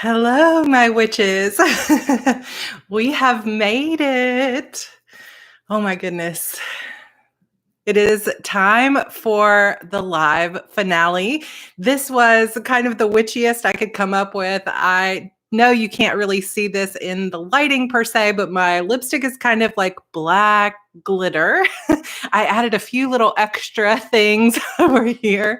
Hello, my witches. We have made it. Oh my goodness. It is time for the live finale. This was kind of the witchiest I could come up with. I know you can't really see this in the lighting per se, but my lipstick is kind of like black glitter. I added a few little extra things over here.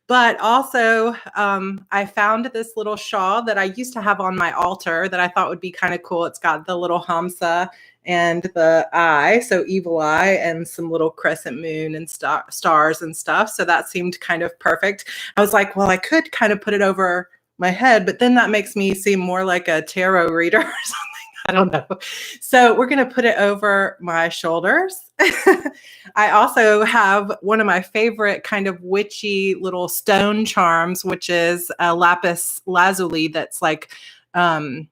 But also, I found this little shawl that I used to have on my altar that I thought would be kind of cool. It's got the little Hamsa and the eye, so evil eye, and some little crescent moon and stars and stuff. So that seemed kind of perfect. I was like, well, I could kind of put it over my head, but then that makes me seem more like a tarot reader or something. I don't know. So we're going to put it over my shoulders. I also have one of my favorite kind of witchy little stone charms, which is a lapis lazuli that's like the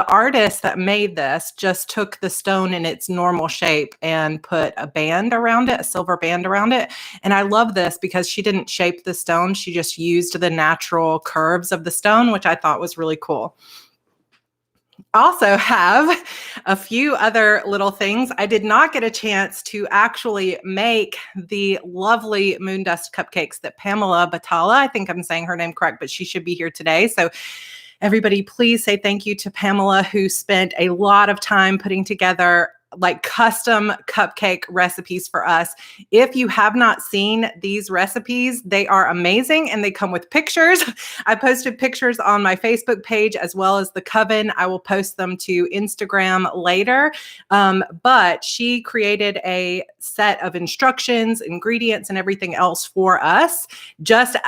artist that made this just took the stone in its normal shape and put a band around it, a silver band around it. And I love this because she didn't shape the stone. She just used the natural curves of the stone, which I thought was really cool. Also have a few other little things. I did not get a chance to actually make the lovely Moondust cupcakes that Pamela Batalla, I think I'm saying her name correct, but she should be here today. So everybody, please say thank you to Pamela, who spent a lot of time putting together like custom cupcake recipes for us. If you have not seen these recipes, they are amazing and they come with pictures. I posted pictures on my Facebook page as well as the Coven. I will post them to Instagram later. But she created a set of instructions, ingredients, and everything else for us. Just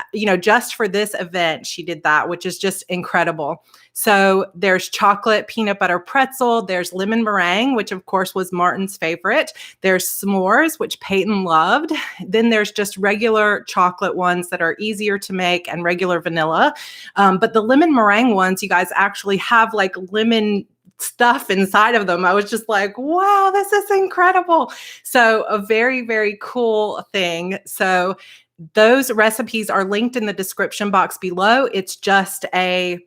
for this event, she did that, which is just incredible. So there's chocolate peanut butter pretzel. There's lemon meringue, which of course was Martin's favorite. There's s'mores, which Peyton loved. Then there's just regular chocolate ones that are easier to make and regular vanilla. But the lemon meringue ones, you guys actually have like lemon stuff inside of them. I was just like, wow, this is incredible. So a very, very cool thing. So those recipes are linked in the description box below. It's just a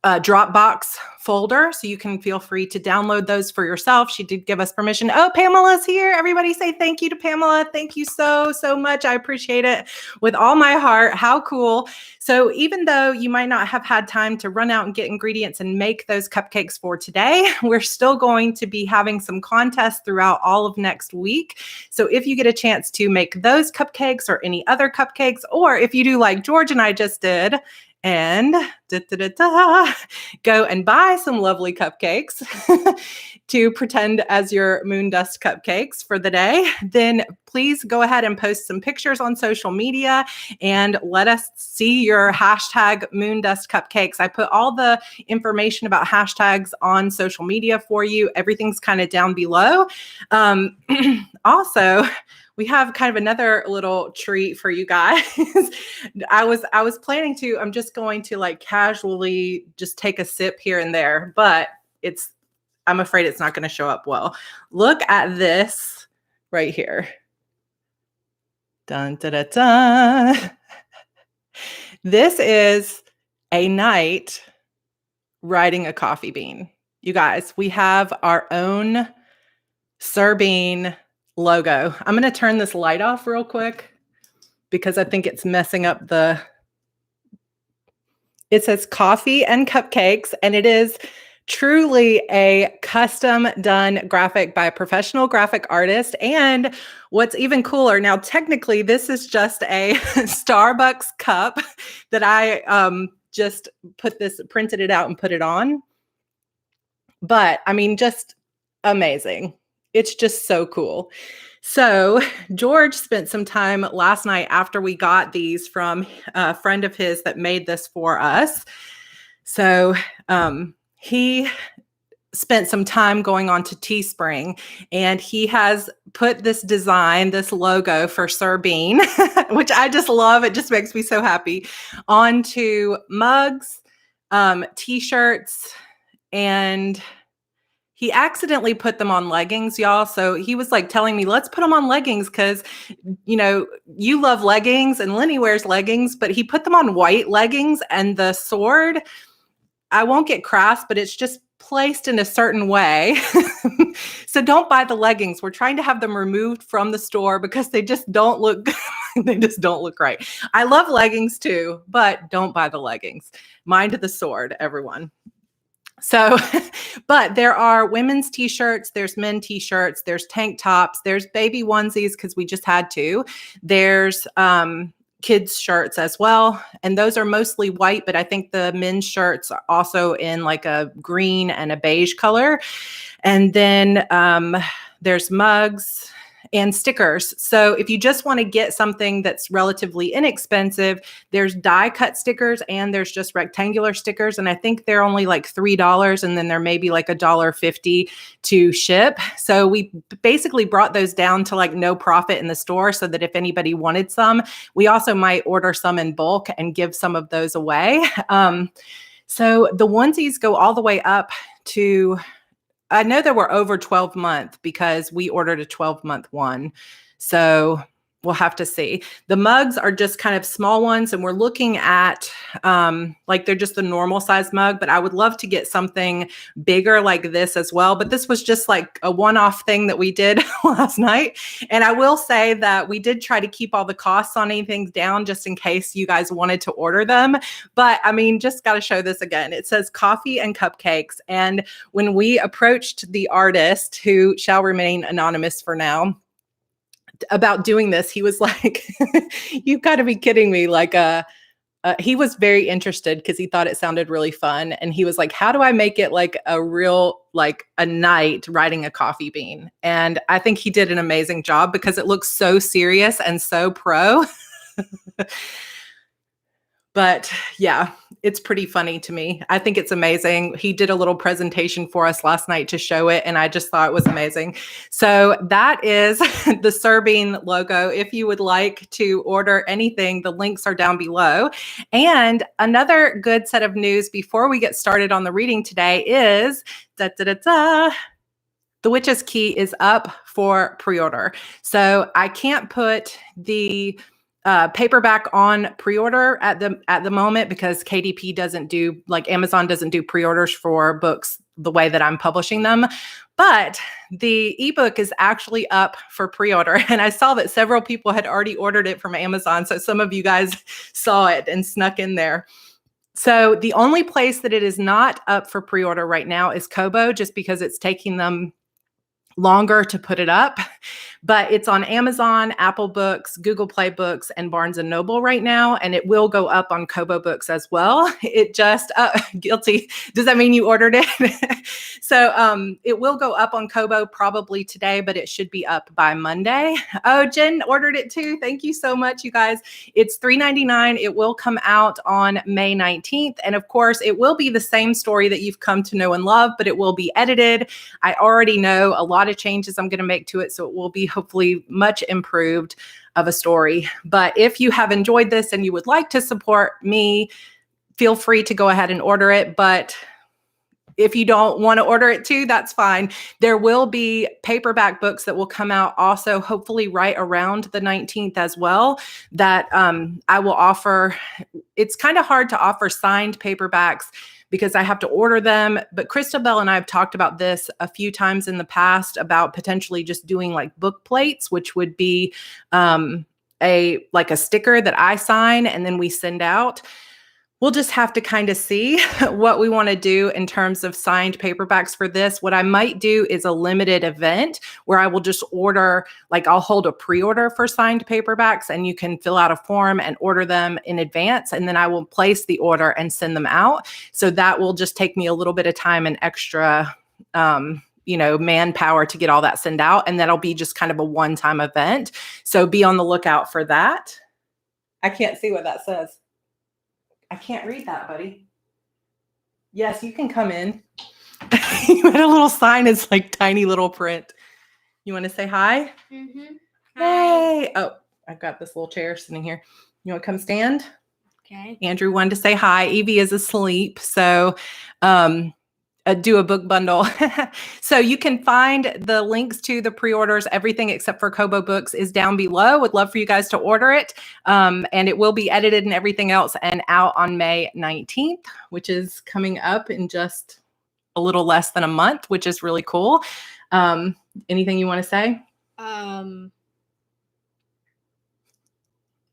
Dropbox folder, so you can feel free to download those for yourself. She did give us permission. Oh, Pamela's here. Everybody say thank you to Pamela. Thank you so much. I appreciate it with all my heart. How cool. So even though you might not have had time to run out and get ingredients and make those cupcakes for today, we're still going to be having some contests throughout all of next week. So if you get a chance to make those cupcakes or any other cupcakes, or if you do like George and I just did, and go and buy some lovely cupcakes to pretend as your Moondust cupcakes for the day, then please go ahead and post some pictures on social media and let us see your hashtag Moondust cupcakes. I put all the information about hashtags on social media for you. Everything's kind of down below. Also, we have kind of another little treat for you guys. I was planning to, I'm just going to like casually just take a sip here and there, but I'm afraid it's not going to show up well. Look at this right here. Dun, da, da, da. This is a night riding a coffee bean. You guys, we have our own Sir Bean logo. I'm going to turn this light off real quick because I think it's messing up it says coffee and cupcakes, and it is truly a custom done graphic by a professional graphic artist. And what's even cooler, now technically this is just a Starbucks cup that I just printed it out and put it on. But I mean, just amazing. It's just so cool. So George spent some time last night after we got these from a friend of his that made this for us. So he spent some time going on to Teespring, and he has put this design, this logo for Sir Bean, which I just love. It just makes me so happy, onto mugs, t-shirts, and he accidentally put them on leggings, y'all. So he was like telling me, let's put them on leggings because, you love leggings and Lenny wears leggings, but he put them on white leggings, and the sword I won't get crass, but it's just placed in a certain way. So don't buy the leggings. We're trying to have them removed from the store because they just don't look they just don't look right. I love leggings too, but don't buy the leggings. Mind the sword, everyone. So, but there are women's t-shirts, there's men t-shirts, there's tank tops, there's baby onesies because we just had to. There's kids shirts as well. And those are mostly white, but I think the men's shirts are also in like a green and a beige color. And then there's mugs and stickers. So if you just want to get something that's relatively inexpensive, there's die cut stickers and there's just rectangular stickers. And I think they're only like $3 and then there may be like $1.50 to ship. So we basically brought those down to like no profit in the store so that if anybody wanted some, we also might order some in bulk and give some of those away. So the onesies go all the way up to, I know there were over 12-month because we ordered a 12-month one. So we'll have to see. The mugs are just kind of small ones. And we're looking at like they're just the normal size mug, but I would love to get something bigger like this as well. But this was just like a one-off thing that we did last night. And I will say that we did try to keep all the costs on anything down just in case you guys wanted to order them. But I mean, just got to show this again. It says coffee and cupcakes. And when we approached the artist, who shall remain anonymous for now, about doing this, he was like, you've got to be kidding me. Like, he was very interested because he thought it sounded really fun. And he was like, how do I make it like a real, like a night riding a coffee bean? And I think he did an amazing job because it looks so serious and so pro. But yeah, it's pretty funny to me. I think it's amazing. He did a little presentation for us last night to show it, and I just thought it was amazing. So that is the Serbean logo. If you would like to order anything, the links are down below. And another good set of news before we get started on the reading today is The Witch's Key is up for pre-order. So I can't put the paperback on pre-order at the moment because KDP doesn't do, like Amazon doesn't do pre-orders for books the way that I'm publishing them. But the ebook is actually up for pre-order. And I saw that several people had already ordered it from Amazon. So some of you guys saw it and snuck in there. So the only place that it is not up for pre-order right now is Kobo, just because it's taking them longer to put it up, but it's on Amazon, Apple Books, Google Play Books, and Barnes & Noble right now, and it will go up on Kobo Books as well. It just, guilty. Does that mean you ordered it? So it will go up on Kobo probably today, but it should be up by Monday. Oh, Jen ordered it too. Thank you so much, you guys. It's $3.99. It will come out on May 19th, and of course, it will be the same story that you've come to know and love, but it will be edited. I already know a lot of changes I'm going to make to it, so it will be hopefully much improved of a story. But if you have enjoyed this and you would like to support me, feel free to go ahead and order it. But if you don't want to order it too, that's fine. There will be paperback books that will come out also, hopefully right around the 19th as well, that I will offer. It's kind of hard to offer signed paperbacks because I have to order them. But Christabel and I have talked about this a few times in the past about potentially just doing like book plates, which would be a sticker that I sign and then we send out. We'll just have to kind of see what we want to do in terms of signed paperbacks for this. What I might do is a limited event where I will just order, like I'll hold a pre-order for signed paperbacks and you can fill out a form and order them in advance. And then I will place the order and send them out. So that will just take me a little bit of time and extra, manpower to get all that sent out. And that'll be just kind of a one-time event. So be on the lookout for that. I can't see what that says. I can't read that, buddy. Yes, you can come in. You had a little sign. It's like tiny little print. You want to say hi? Mm-hmm. Hey. Oh, I've got this little chair sitting here. You want to come stand? Okay. Andrew wanted to say hi. Evie is asleep. So do a book bundle. So you can find the links to the pre-orders. Everything except for Kobo books is down below. Would love for you guys to order it. And it will be edited and everything else and out on May 19th, which is coming up in just a little less than a month, which is really cool. Anything you want to say?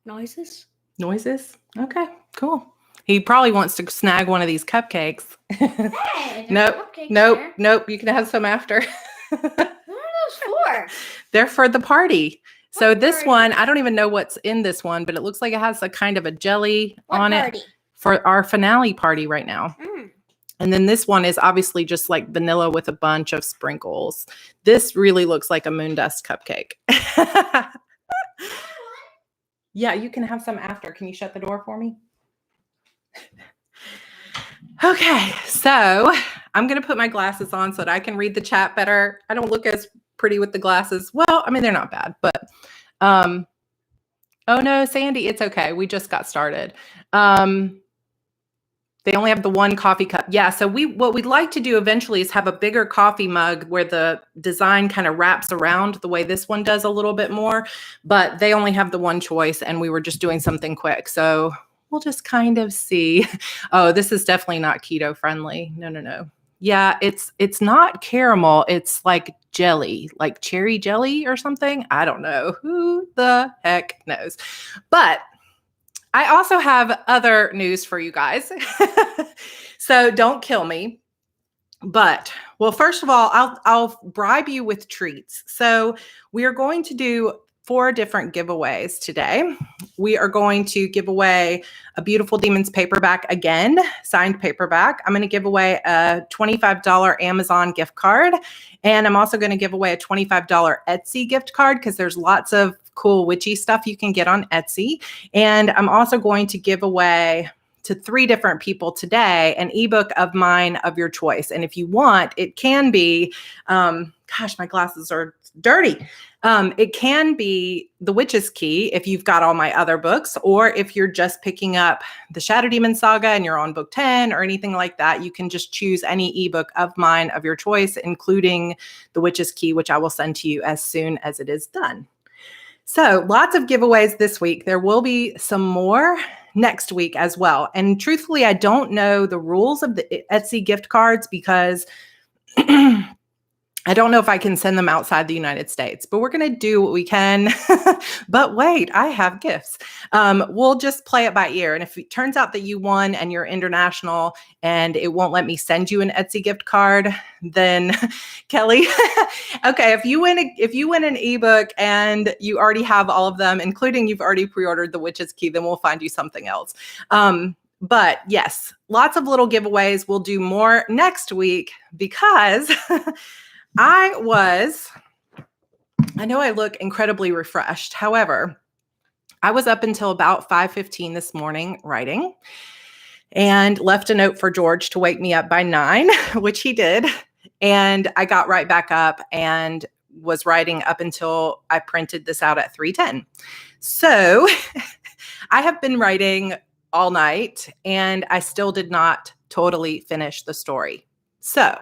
Noises. Noises? Okay, cool. He probably wants to snag one of these cupcakes. Hey, Nope. You can have some after. What are those for? They're for the party. So What this party? one, I don't even know what's in this one, but it looks like it has a kind of a jelly on party? it for our finale party right now. And then this one is obviously just like vanilla with a bunch of sprinkles. This really looks like a MOONDUST cupcake. Yeah, you can have some after. Can you shut the door for me? Okay, so I'm going to put my glasses on so that I can read the chat better. I don't look as pretty with the glasses. Well, I mean, they're not bad, but oh no, Sandy, it's okay. We just got started. They only have the one coffee cup. Yeah, so what we'd like to do eventually is have a bigger coffee mug where the design kind of wraps around the way this one does a little bit more, but they only have the one choice and we were just doing something quick. So we'll just kind of see. Oh, this is definitely not keto friendly. No. Yeah, it's not caramel. It's like jelly, like cherry jelly or something. I don't know. Who the heck knows? But I also have other news for you guys. So don't kill me. But, well, first of all, I'll bribe you with treats. So we are going to do 4 different giveaways today. We are going to give away a Beautiful Demons paperback again, signed paperback. I'm going to give away a $25 Amazon gift card. And I'm also going to give away a $25 Etsy gift card because there's lots of cool witchy stuff you can get on Etsy. And I'm also going to give away to 3 different people today an ebook of mine of your choice. And if you want, it can be, gosh, my glasses are dirty. It can be The Witch's Key if you've got all my other books, or if you're just picking up the Shadow Demon Saga and you're on book 10 or anything like that, you can just choose any ebook of mine of your choice, including The Witch's Key, which I will send to you as soon as it is done. So lots of giveaways this week. There will be some more next week as well. And truthfully, I don't know the rules of the Etsy gift cards because I don't know if I can send them outside the United States, but we're going to do what we can. But wait, I have gifts. We'll just play it by ear. And if it turns out that you won and you're international and it won't let me send you an Etsy gift card, then Kelly, okay, if you win an ebook and you already have all of them, including you've already pre-ordered The Witch's Key, then we'll find you something else. But yes, lots of little giveaways. We'll do more next week because I know I look incredibly refreshed. However, I was up until about 5:15 this morning writing and left a note for George to wake me up by 9, which he did. And I got right back up and was writing up until I printed this out at 3:10. So I have been writing all night and I still did not totally finish the story. So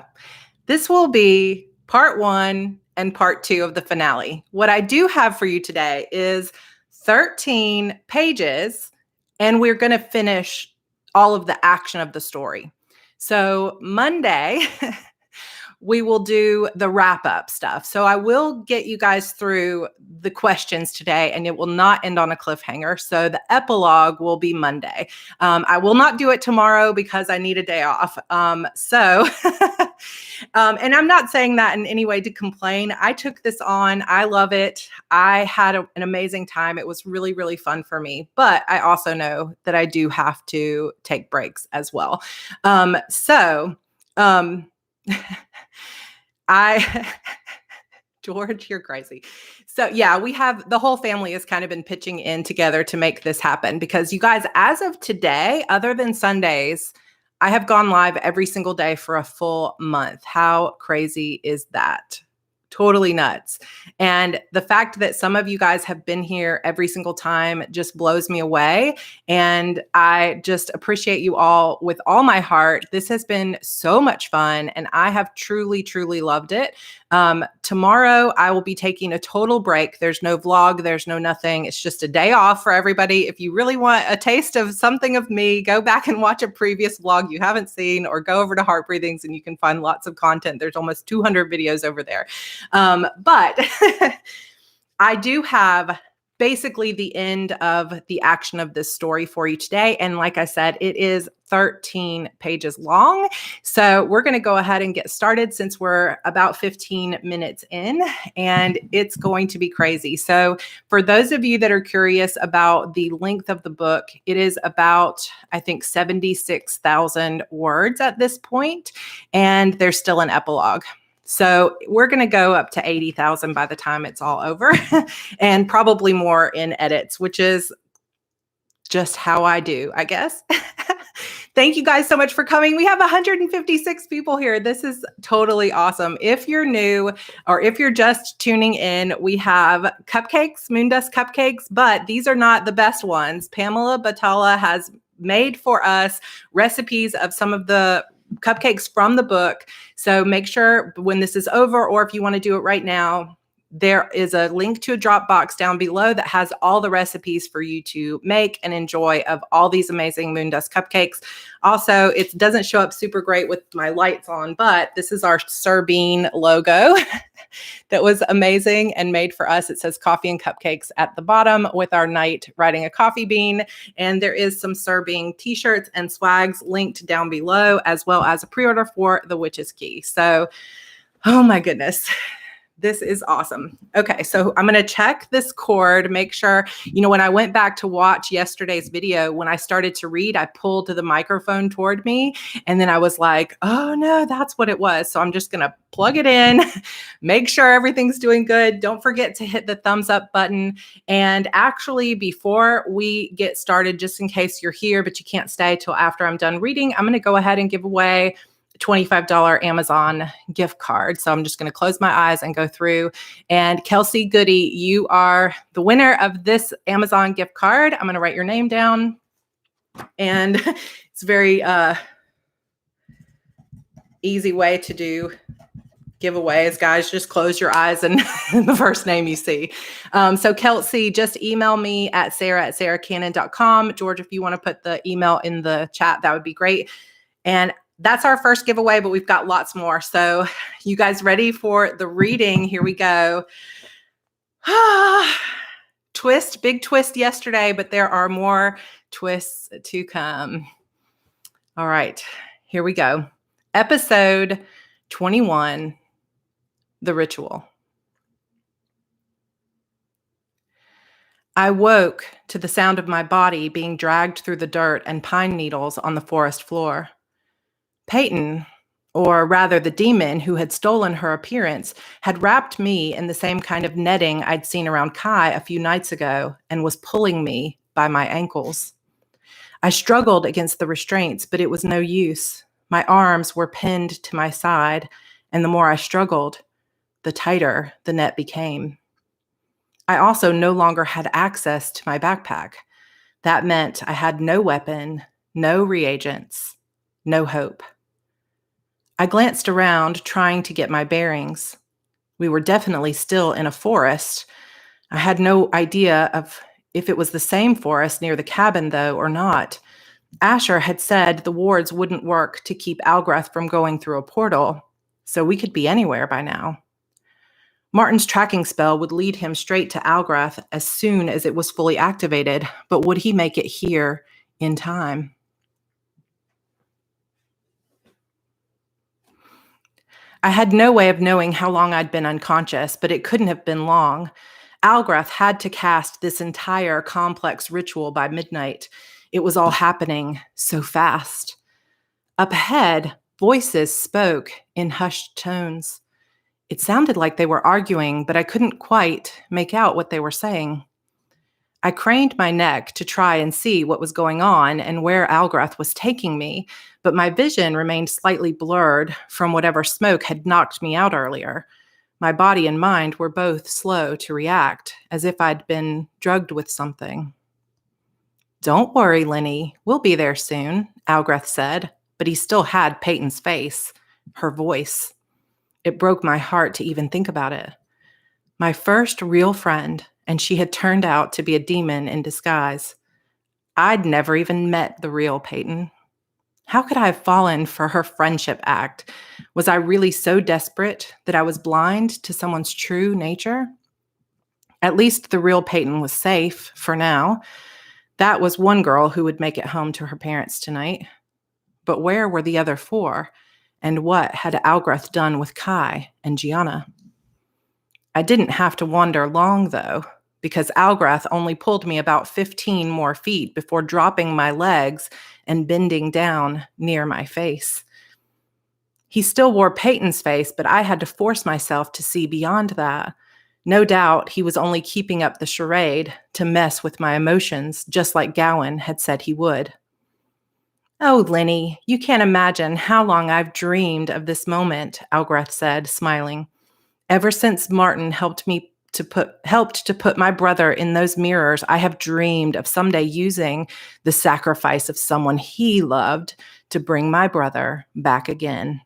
this will be part 1 and part 2 of the finale. What I do have for you today is 13 pages, and we're going to finish all of the action of the story. So Monday, we will do the wrap-up stuff. So I will get you guys through the questions today, and it will not end on a cliffhanger. So the epilogue will be Monday. I will not do it tomorrow because I need a day off. And I'm not saying that in any way to complain. I took this on. I love it. I had an amazing time. It was really, really fun for me. But I also know that I do have to take breaks as well. George, you're crazy. So yeah, we have the whole family has kind of been pitching in together to make this happen because you guys, as of today, other than Sundays, I have gone live every single day for a full month. How crazy is that? totally nuts. And the fact that some of you guys have been here every single time just blows me away. And I just appreciate you all with all my heart. This has been so much fun, and I have truly, truly loved it. Tomorrow, I will be taking a total break. There's no vlog. There's no nothing. It's just a day off for everybody. If you really want a taste of something of me, go back and watch a previous vlog you haven't seen, or go over to Heart Breathings and you can find lots of content. There's almost 200 videos over there. But I do have basically the end of the action of this story for you today. And like I said, it is 13 pages long. So we're going to go ahead and get started since we're about 15 minutes in, and it's going to be crazy. So for those of you that are curious about the length of the book, it is about, I think, 76,000 words at this point, and there's still an epilogue. So we're going to go up to 80,000 by the time it's all over, and probably more in edits, which is just how I do, I guess. Thank you guys so much for coming. We have 156 people here. This is totally awesome. If you're new or if you're just tuning in, we have cupcakes, Moondust cupcakes, but these are not the best ones. Pamela Batalla has made for us recipes of some of the cupcakes from the book. So make sure when this is over, or if you want to do it right now, there is a link to a Dropbox down below that has all the recipes for you to make and enjoy of all these amazing Moondust cupcakes. Also, it doesn't show up super great with my lights on, but this is our Sir Bean logo that was amazing and made for us. It says coffee and cupcakes at the bottom with our knight riding a coffee bean. And there is some Sir Bean t-shirts and swags linked down below, as well as a pre-order for The Witch's Key. So, oh my goodness. This is awesome. Okay, so I'm going to check this cord, make sure, when I went back to watch yesterday's video, when I started to read, I pulled the microphone toward me, and then I was like, oh no, that's what it was. So I'm just going to plug it in, make sure everything's doing good. Don't forget to hit the thumbs up button. And actually, before we get started, just in case you're here, but you can't stay till after I'm done reading, I'm going to go ahead and give away $25 Amazon gift card. So I'm just going to close my eyes and go through. And Kelsey Goody, you are the winner of this Amazon gift card. I'm going to write your name down. And it's very easy way to do giveaways, guys. Just close your eyes and the first name you see. So Kelsey, just email me at sarah@sarahcannon.com. George, if you want to put the email in the chat, that would be great. And that's our first giveaway, but we've got lots more. So you guys ready for the reading? Here we go. Big twist yesterday, but there are more twists to come. All right, here we go. Episode 21, The Ritual. I woke to the sound of my body being dragged through the dirt and pine needles on the forest floor. Peyton, or rather the demon who had stolen her appearance, had wrapped me in the same kind of netting I'd seen around Kai a few nights ago and was pulling me by my ankles. I struggled against the restraints, but it was no use. My arms were pinned to my side, and the more I struggled, the tighter the net became. I also no longer had access to my backpack. That meant I had no weapon, no reagents, no hope. I glanced around, trying to get my bearings. We were definitely still in a forest. I had no idea of if it was the same forest near the cabin, though, or not. Asher had said the wards wouldn't work to keep Algrath from going through a portal, so we could be anywhere by now. Martin's tracking spell would lead him straight to Algrath as soon as it was fully activated, but would he make it here in time? I had no way of knowing how long I'd been unconscious, but it couldn't have been long. Algrath had to cast this entire complex ritual by midnight. It was all happening so fast. Up ahead, voices spoke in hushed tones. It sounded like they were arguing, but I couldn't quite make out what they were saying. I craned my neck to try and see what was going on and where Algrath was taking me, but my vision remained slightly blurred from whatever smoke had knocked me out earlier. My body and mind were both slow to react, as if I'd been drugged with something. "Don't worry, Lenny. We'll be there soon," Algreth said, but he still had Peyton's face, her voice. It broke my heart to even think about it. My first real friend, and she had turned out to be a demon in disguise. I'd never even met the real Peyton. How could I have fallen for her friendship act? Was I really so desperate that I was blind to someone's true nature? At least the real Peyton was safe for now. That was one girl who would make it home to her parents tonight. But where were the other four? And what had Algreth done with Kai and Gianna? I didn't have to wander long, though, because Algreth only pulled me about 15 more feet before dropping my legs and bending down near my face. He still wore Peyton's face, but I had to force myself to see beyond that. No doubt he was only keeping up the charade to mess with my emotions, just like Gowan had said he would. "Oh, Lenny, you can't imagine how long I've dreamed of this moment," Algreth said, smiling. "Ever since Martin helped to put my brother in those mirrors, I have dreamed of someday using the sacrifice of someone he loved to bring my brother back again.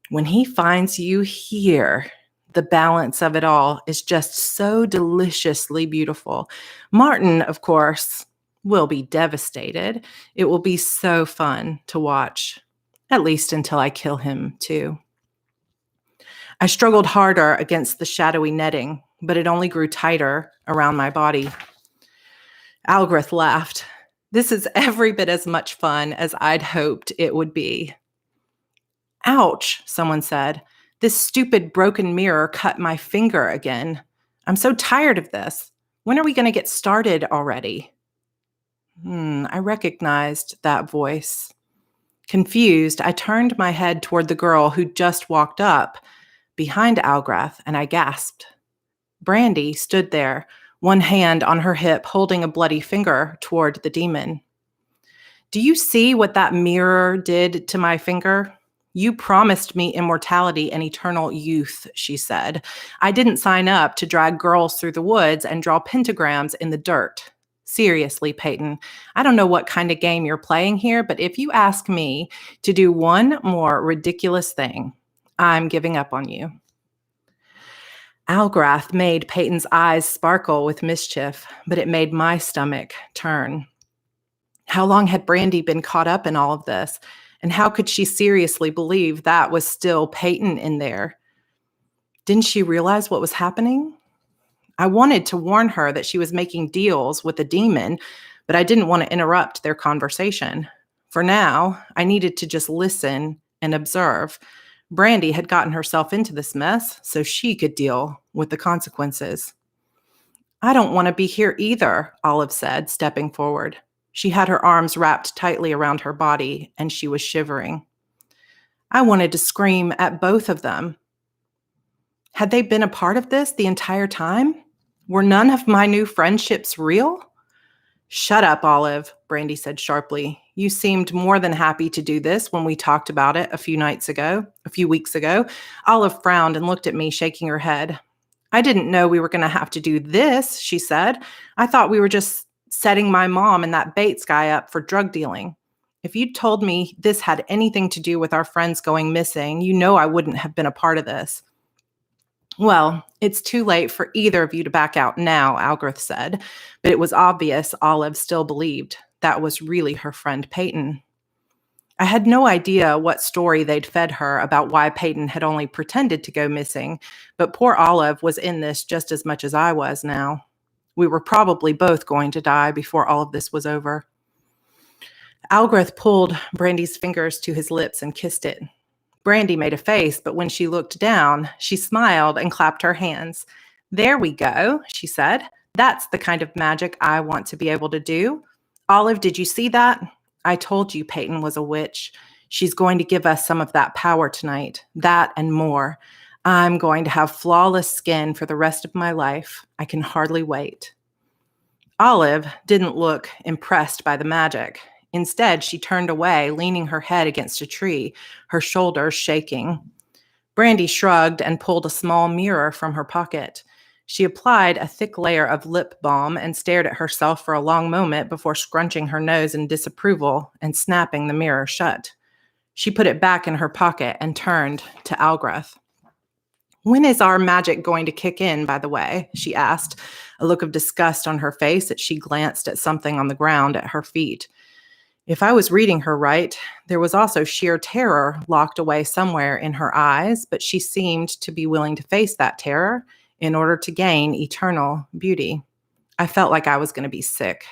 When he finds you here, the balance of it all is just so deliciously beautiful. Martin, of course, will be devastated. It will be so fun to watch, at least until I kill him, too." I struggled harder against the shadowy netting, but it only grew tighter around my body. Algreth laughed. "This is every bit as much fun as I'd hoped it would be." "Ouch," someone said. "This stupid broken mirror cut my finger again. I'm so tired of this. When are we going to get started already?" I recognized that voice. Confused, I turned my head toward the girl who'd just walked up behind Algreth, and I gasped. Brandy stood there, one hand on her hip, holding a bloody finger toward the demon. "Do you see what that mirror did to my finger? You promised me immortality and eternal youth," she said. "I didn't sign up to drag girls through the woods and draw pentagrams in the dirt. Seriously, Peyton, I don't know what kind of game you're playing here, but if you ask me to do one more ridiculous thing, I'm giving up on you." Algreth made Peyton's eyes sparkle with mischief, but it made my stomach turn. How long had Brandy been caught up in all of this? And how could she seriously believe that was still Peyton in there? Didn't she realize what was happening? I wanted to warn her that she was making deals with a demon, but I didn't want to interrupt their conversation. For now, I needed to just listen and observe. Brandy had gotten herself into this mess so she could deal with the consequences. "I don't want to be here either," Olive said, stepping forward. She had her arms wrapped tightly around her body, and she was shivering. I wanted to scream at both of them. Had they been a part of this the entire time? Were none of my new friendships real? "Shut up, Olive," Brandy said sharply. "You seemed more than happy to do this when we talked about it a few weeks ago. Olive frowned and looked at me, shaking her head. "I didn't know we were going to have to do this," she said. "I thought we were just setting my mom and that Bates guy up for drug dealing. If you'd told me this had anything to do with our friends going missing, you know I wouldn't have been a part of this." "Well, it's too late for either of you to back out now," Algreth said, but it was obvious Olive still believed that was really her friend Peyton. I had no idea what story they'd fed her about why Peyton had only pretended to go missing, but poor Olive was in this just as much as I was now. We were probably both going to die before all of this was over. Algreth pulled Brandy's fingers to his lips and kissed it. Brandy made a face, but when she looked down, she smiled and clapped her hands. "There we go," she said. "That's the kind of magic I want to be able to do. Olive, did you see that? I told you Peyton was a witch. She's going to give us some of that power tonight, that and more. I'm going to have flawless skin for the rest of my life. I can hardly wait." Olive didn't look impressed by the magic. Instead, she turned away, leaning her head against a tree, her shoulders shaking. Brandy shrugged and pulled a small mirror from her pocket. She applied a thick layer of lip balm and stared at herself for a long moment before scrunching her nose in disapproval and snapping the mirror shut. She put it back in her pocket and turned to Algreth. "When is our magic going to kick in, by the way?" she asked, a look of disgust on her face as she glanced at something on the ground at her feet. If I was reading her right, there was also sheer terror locked away somewhere in her eyes, but she seemed to be willing to face that terror in order to gain eternal beauty. I felt like I was going to be sick.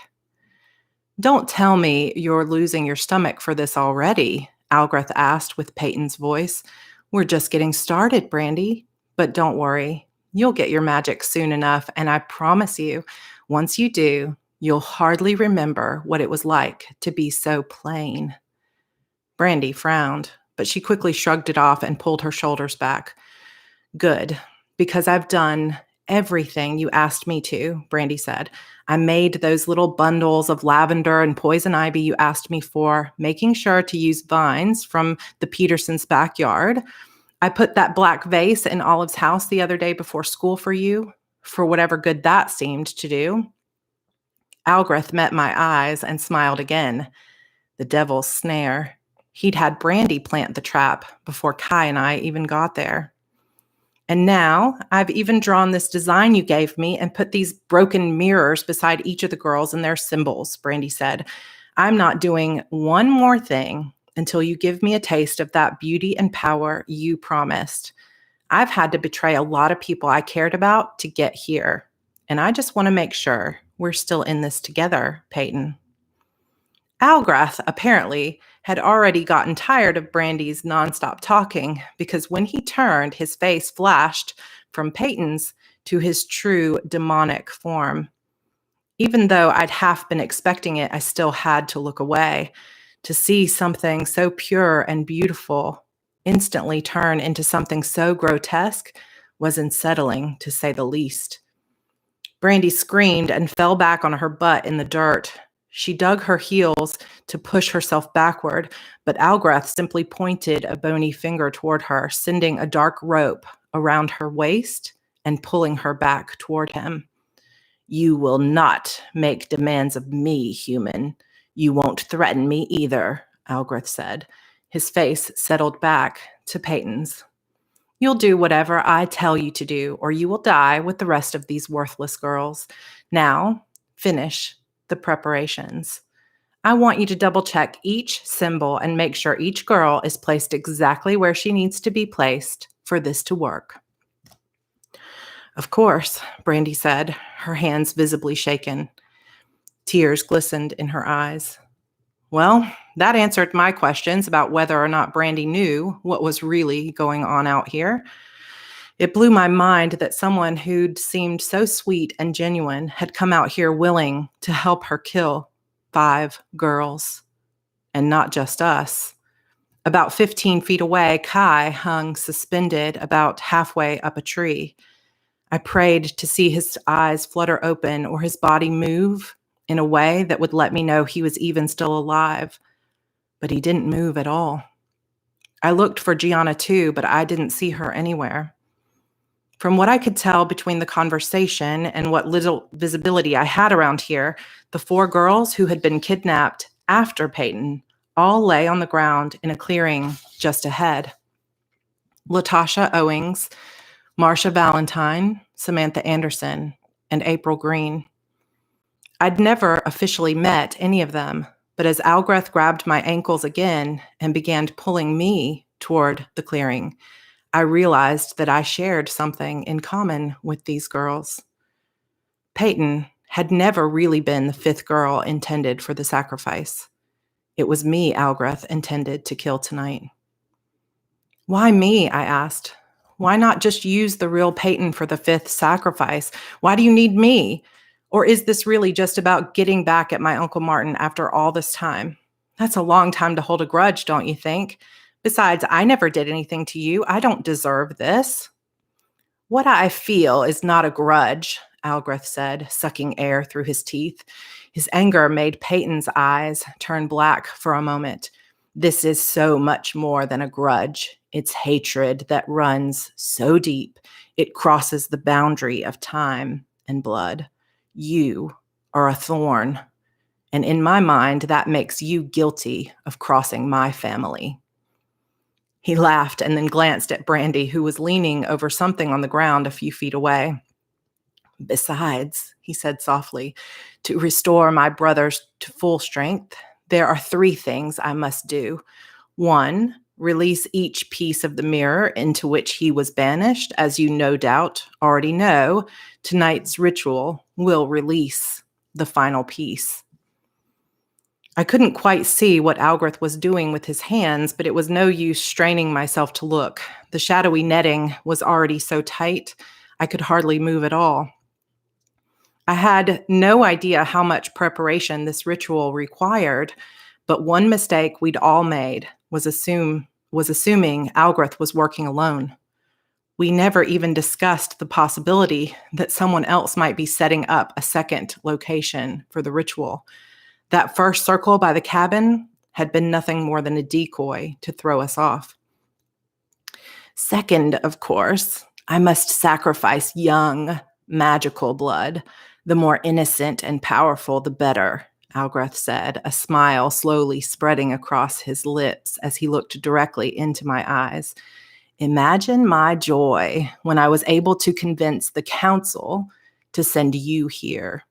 "Don't tell me you're losing your stomach for this already," Algreth asked with Peyton's voice. "We're just getting started, Brandy. But don't worry, you'll get your magic soon enough, and I promise you, once you do, you'll hardly remember what it was like to be so plain." Brandy frowned, but she quickly shrugged it off and pulled her shoulders back. "Good, because I've done everything you asked me to," Brandy said. "I made those little bundles of lavender and poison ivy you asked me for, making sure to use vines from the Petersons' backyard. I put that black vase in Olive's house the other day before school for you, for whatever good that seemed to do." Algreth met my eyes and smiled again. The devil's snare. He'd had Brandy plant the trap before Kai and I even got there. "And now I've even drawn this design you gave me and put these broken mirrors beside each of the girls and their symbols," Brandy said. "I'm not doing one more thing until you give me a taste of that beauty and power you promised. I've had to betray a lot of people I cared about to get here, and I just want to make sure we're still in this together, Peyton." Algreth apparently had already gotten tired of Brandy's nonstop talking, because when he turned, his face flashed from Peyton's to his true demonic form. Even though I'd half been expecting it, I still had to look away. To see something so pure and beautiful instantly turn into something so grotesque was unsettling, to say the least. Brandy screamed and fell back on her butt in the dirt. She dug her heels to push herself backward, but Algreth simply pointed a bony finger toward her, sending a dark rope around her waist and pulling her back toward him. "You will not make demands of me, human. You won't threaten me either," Algreth said. His face settled back to Peyton's. "You'll do whatever I tell you to do, or you will die with the rest of these worthless girls. Now, finish the preparations. I want you to double check each symbol and make sure each girl is placed exactly where she needs to be placed for this to work." "Of course," Brandy said, her hands visibly shaken. Tears glistened in her eyes. Well, that answered my questions about whether or not Brandy knew what was really going on out here. It blew my mind that someone who'd seemed so sweet and genuine had come out here willing to help her kill 5 girls. And not just us. About 15 feet away, Kai hung suspended about halfway up a tree. I prayed to see his eyes flutter open or his body move in a way that would let me know he was even still alive. But he didn't move at all. I looked for Gianna too, but I didn't see her anywhere. From what I could tell between the conversation and what little visibility I had around here, the 4 girls who had been kidnapped after Peyton all lay on the ground in a clearing just ahead. Latasha Owings, Marcia Valentine, Samantha Anderson, and April Green. I'd never officially met any of them, but as Algreth grabbed my ankles again and began pulling me toward the clearing, I realized that I shared something in common with these girls. Peyton had never really been the 5th girl intended for the sacrifice. It was me Algreth intended to kill tonight. "Why me?" I asked. "Why not just use the real Peyton for the 5th sacrifice? Why do you need me? Or is this really just about getting back at my Uncle Martin after all this time? That's a long time to hold a grudge, don't you think? Besides, I never did anything to you. I don't deserve this." "What I feel is not a grudge," Algreth said, sucking air through his teeth. His anger made Peyton's eyes turn black for a moment. "This is so much more than a grudge. It's hatred that runs so deep it crosses the boundary of time and blood. You are a thorn, and in my mind, that makes you guilty of crossing my family." He laughed and then glanced at Brandy, who was leaning over something on the ground a few feet away. "Besides," he said softly, "to restore my brothers to full strength, there are 3 things I must do. 1, release each piece of the mirror into which he was banished. As you no doubt already know, tonight's ritual will release the final piece." I couldn't quite see what Algrith was doing with his hands, but it was no use straining myself to look. The shadowy netting was already so tight, I could hardly move at all. I had no idea how much preparation this ritual required, but one mistake we'd all made was assuming Algrith was working alone. We never even discussed the possibility that someone else might be setting up a second location for the ritual. That first circle by the cabin had been nothing more than a decoy to throw us off. Second, of course, I must sacrifice young, magical blood. The more innocent and powerful, the better, Algrith said, a smile slowly spreading across his lips as he looked directly into my eyes. Imagine my joy when I was able to convince the council to send you here.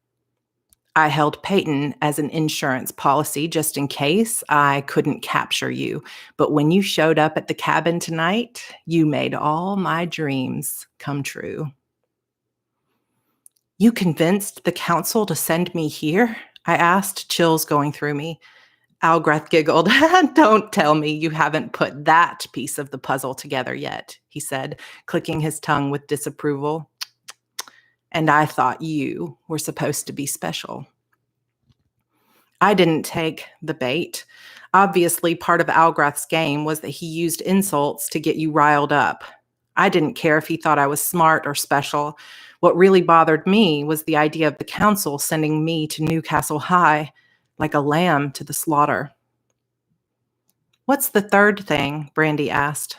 I held Peyton as an insurance policy just in case I couldn't capture you. But when you showed up at the cabin tonight, you made all my dreams come true. You convinced the council to send me here? I asked, chills going through me. Algrith giggled. Don't tell me you haven't put that piece of the puzzle together yet, he said, clicking his tongue with disapproval. And I thought you were supposed to be special. I didn't take the bait. Obviously, part of Algrith's game was that he used insults to get you riled up. I didn't care if he thought I was smart or special. What really bothered me was the idea of the council sending me to Newcastle High like a lamb to the slaughter. What's the third thing? Brandy asked.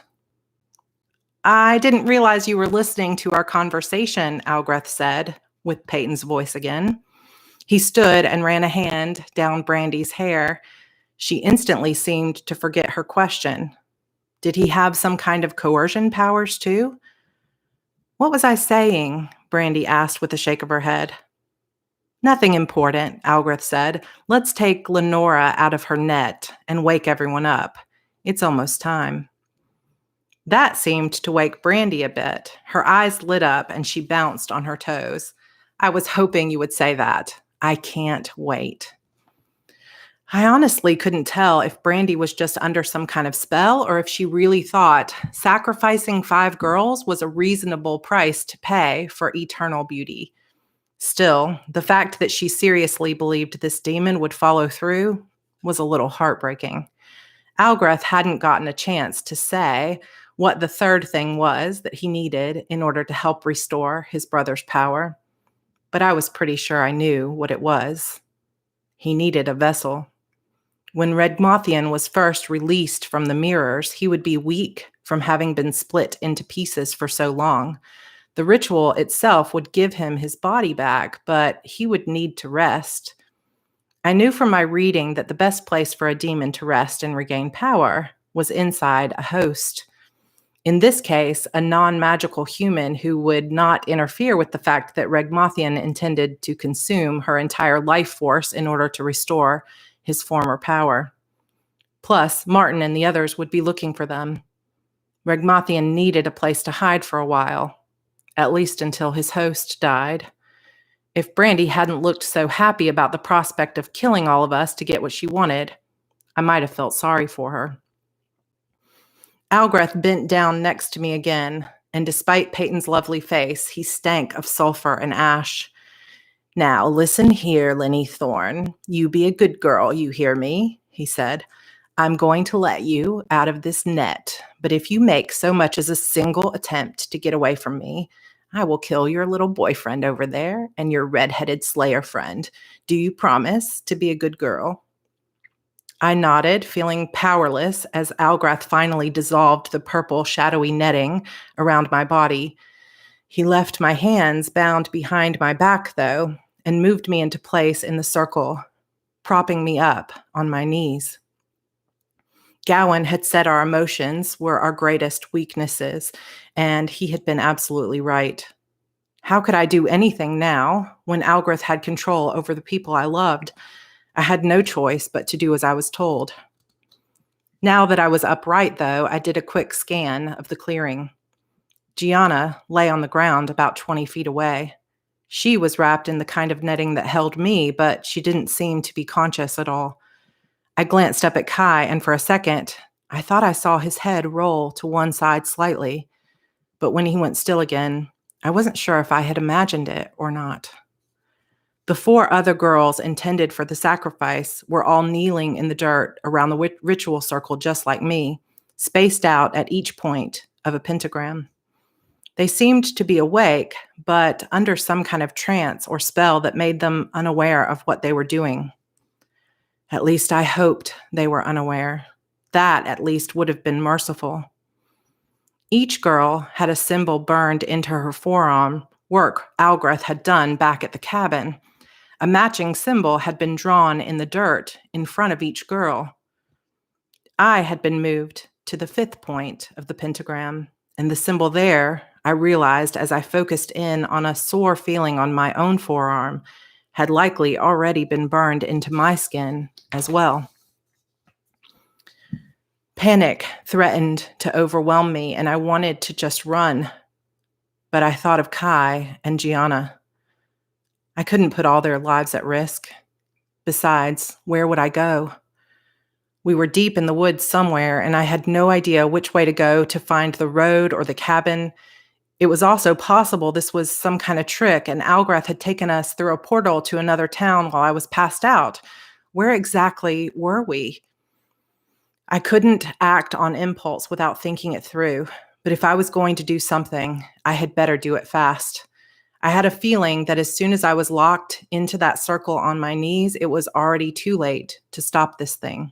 I didn't realize you were listening to our conversation, Algrith said, with Peyton's voice again. He stood and ran a hand down Brandy's hair. She instantly seemed to forget her question. Did he have some kind of coercion powers too? What was I saying? Brandy asked with a shake of her head. Nothing important, Algrith said. Let's take Lenora out of her net and wake everyone up. It's almost time. That seemed to wake Brandy a bit. Her eyes lit up and she bounced on her toes. I was hoping you would say that. I can't wait. I honestly couldn't tell if Brandy was just under some kind of spell or if she really thought sacrificing 5 girls was a reasonable price to pay for eternal beauty. Still, the fact that she seriously believed this demon would follow through was a little heartbreaking. Algrith hadn't gotten a chance to say what the third thing was that he needed in order to help restore his brother's power, but I was pretty sure I knew what it was. He needed a vessel. When Regmothian was first released from the mirrors, he would be weak from having been split into pieces for so long. The ritual itself would give him his body back, but he would need to rest. I knew from my reading that the best place for a demon to rest and regain power was inside a host. In this case, a non-magical human who would not interfere with the fact that Regmothian intended to consume her entire life force in order to restore his former power. Plus, Martin and the others would be looking for them. Regmothian needed a place to hide for a while, at least until his host died. If Brandy hadn't looked so happy about the prospect of killing all of us to get what she wanted, I might have felt sorry for her. Algrith bent down next to me again, and despite Peyton's lovely face, he stank of sulfur and ash. Now, listen here, Lenny Thorne. You be a good girl, you hear me? He said. I'm going to let you out of this net, but if you make so much as a single attempt to get away from me, I will kill your little boyfriend over there and your red-headed slayer friend. Do you promise to be a good girl? I nodded, feeling powerless as Algrath finally dissolved the purple, shadowy netting around my body. He left my hands bound behind my back, though, and moved me into place in the circle, propping me up on my knees. Gowan had said our emotions were our greatest weaknesses, and he had been absolutely right. How could I do anything now when Algrath had control over the people I loved? I had no choice but to do as I was told. Now that I was upright, though, I did a quick scan of the clearing. Gianna lay on the ground about 20 feet away. She was wrapped in the kind of netting that held me, but she didn't seem to be conscious at all. I glanced up at Kai, and for a second, I thought I saw his head roll to one side slightly. But when he went still again, I wasn't sure if I had imagined it or not. The 4 other girls intended for the sacrifice were all kneeling in the dirt around the ritual circle just like me, spaced out at each point of a pentagram. They seemed to be awake, but under some kind of trance or spell that made them unaware of what they were doing. At least I hoped they were unaware. That, at least, would have been merciful. Each girl had a symbol burned into her forearm, work Algrath had done back at the cabin. A matching symbol had been drawn in the dirt in front of each girl. I had been moved to the 5th point of the pentagram, and the symbol there, I realized as I focused in on a sore feeling on my own forearm, had likely already been burned into my skin as well. Panic threatened to overwhelm me, and I wanted to just run. But I thought of Kai and Gianna. I couldn't put all their lives at risk. Besides, where would I go? We were deep in the woods somewhere, and I had no idea which way to go to find the road or the cabin. It was also possible this was some kind of trick, and Algrath had taken us through a portal to another town while I was passed out. Where exactly were we? I couldn't act on impulse without thinking it through, but if I was going to do something, I had better do it fast. I had a feeling that as soon as I was locked into that circle on my knees, it was already too late to stop this thing.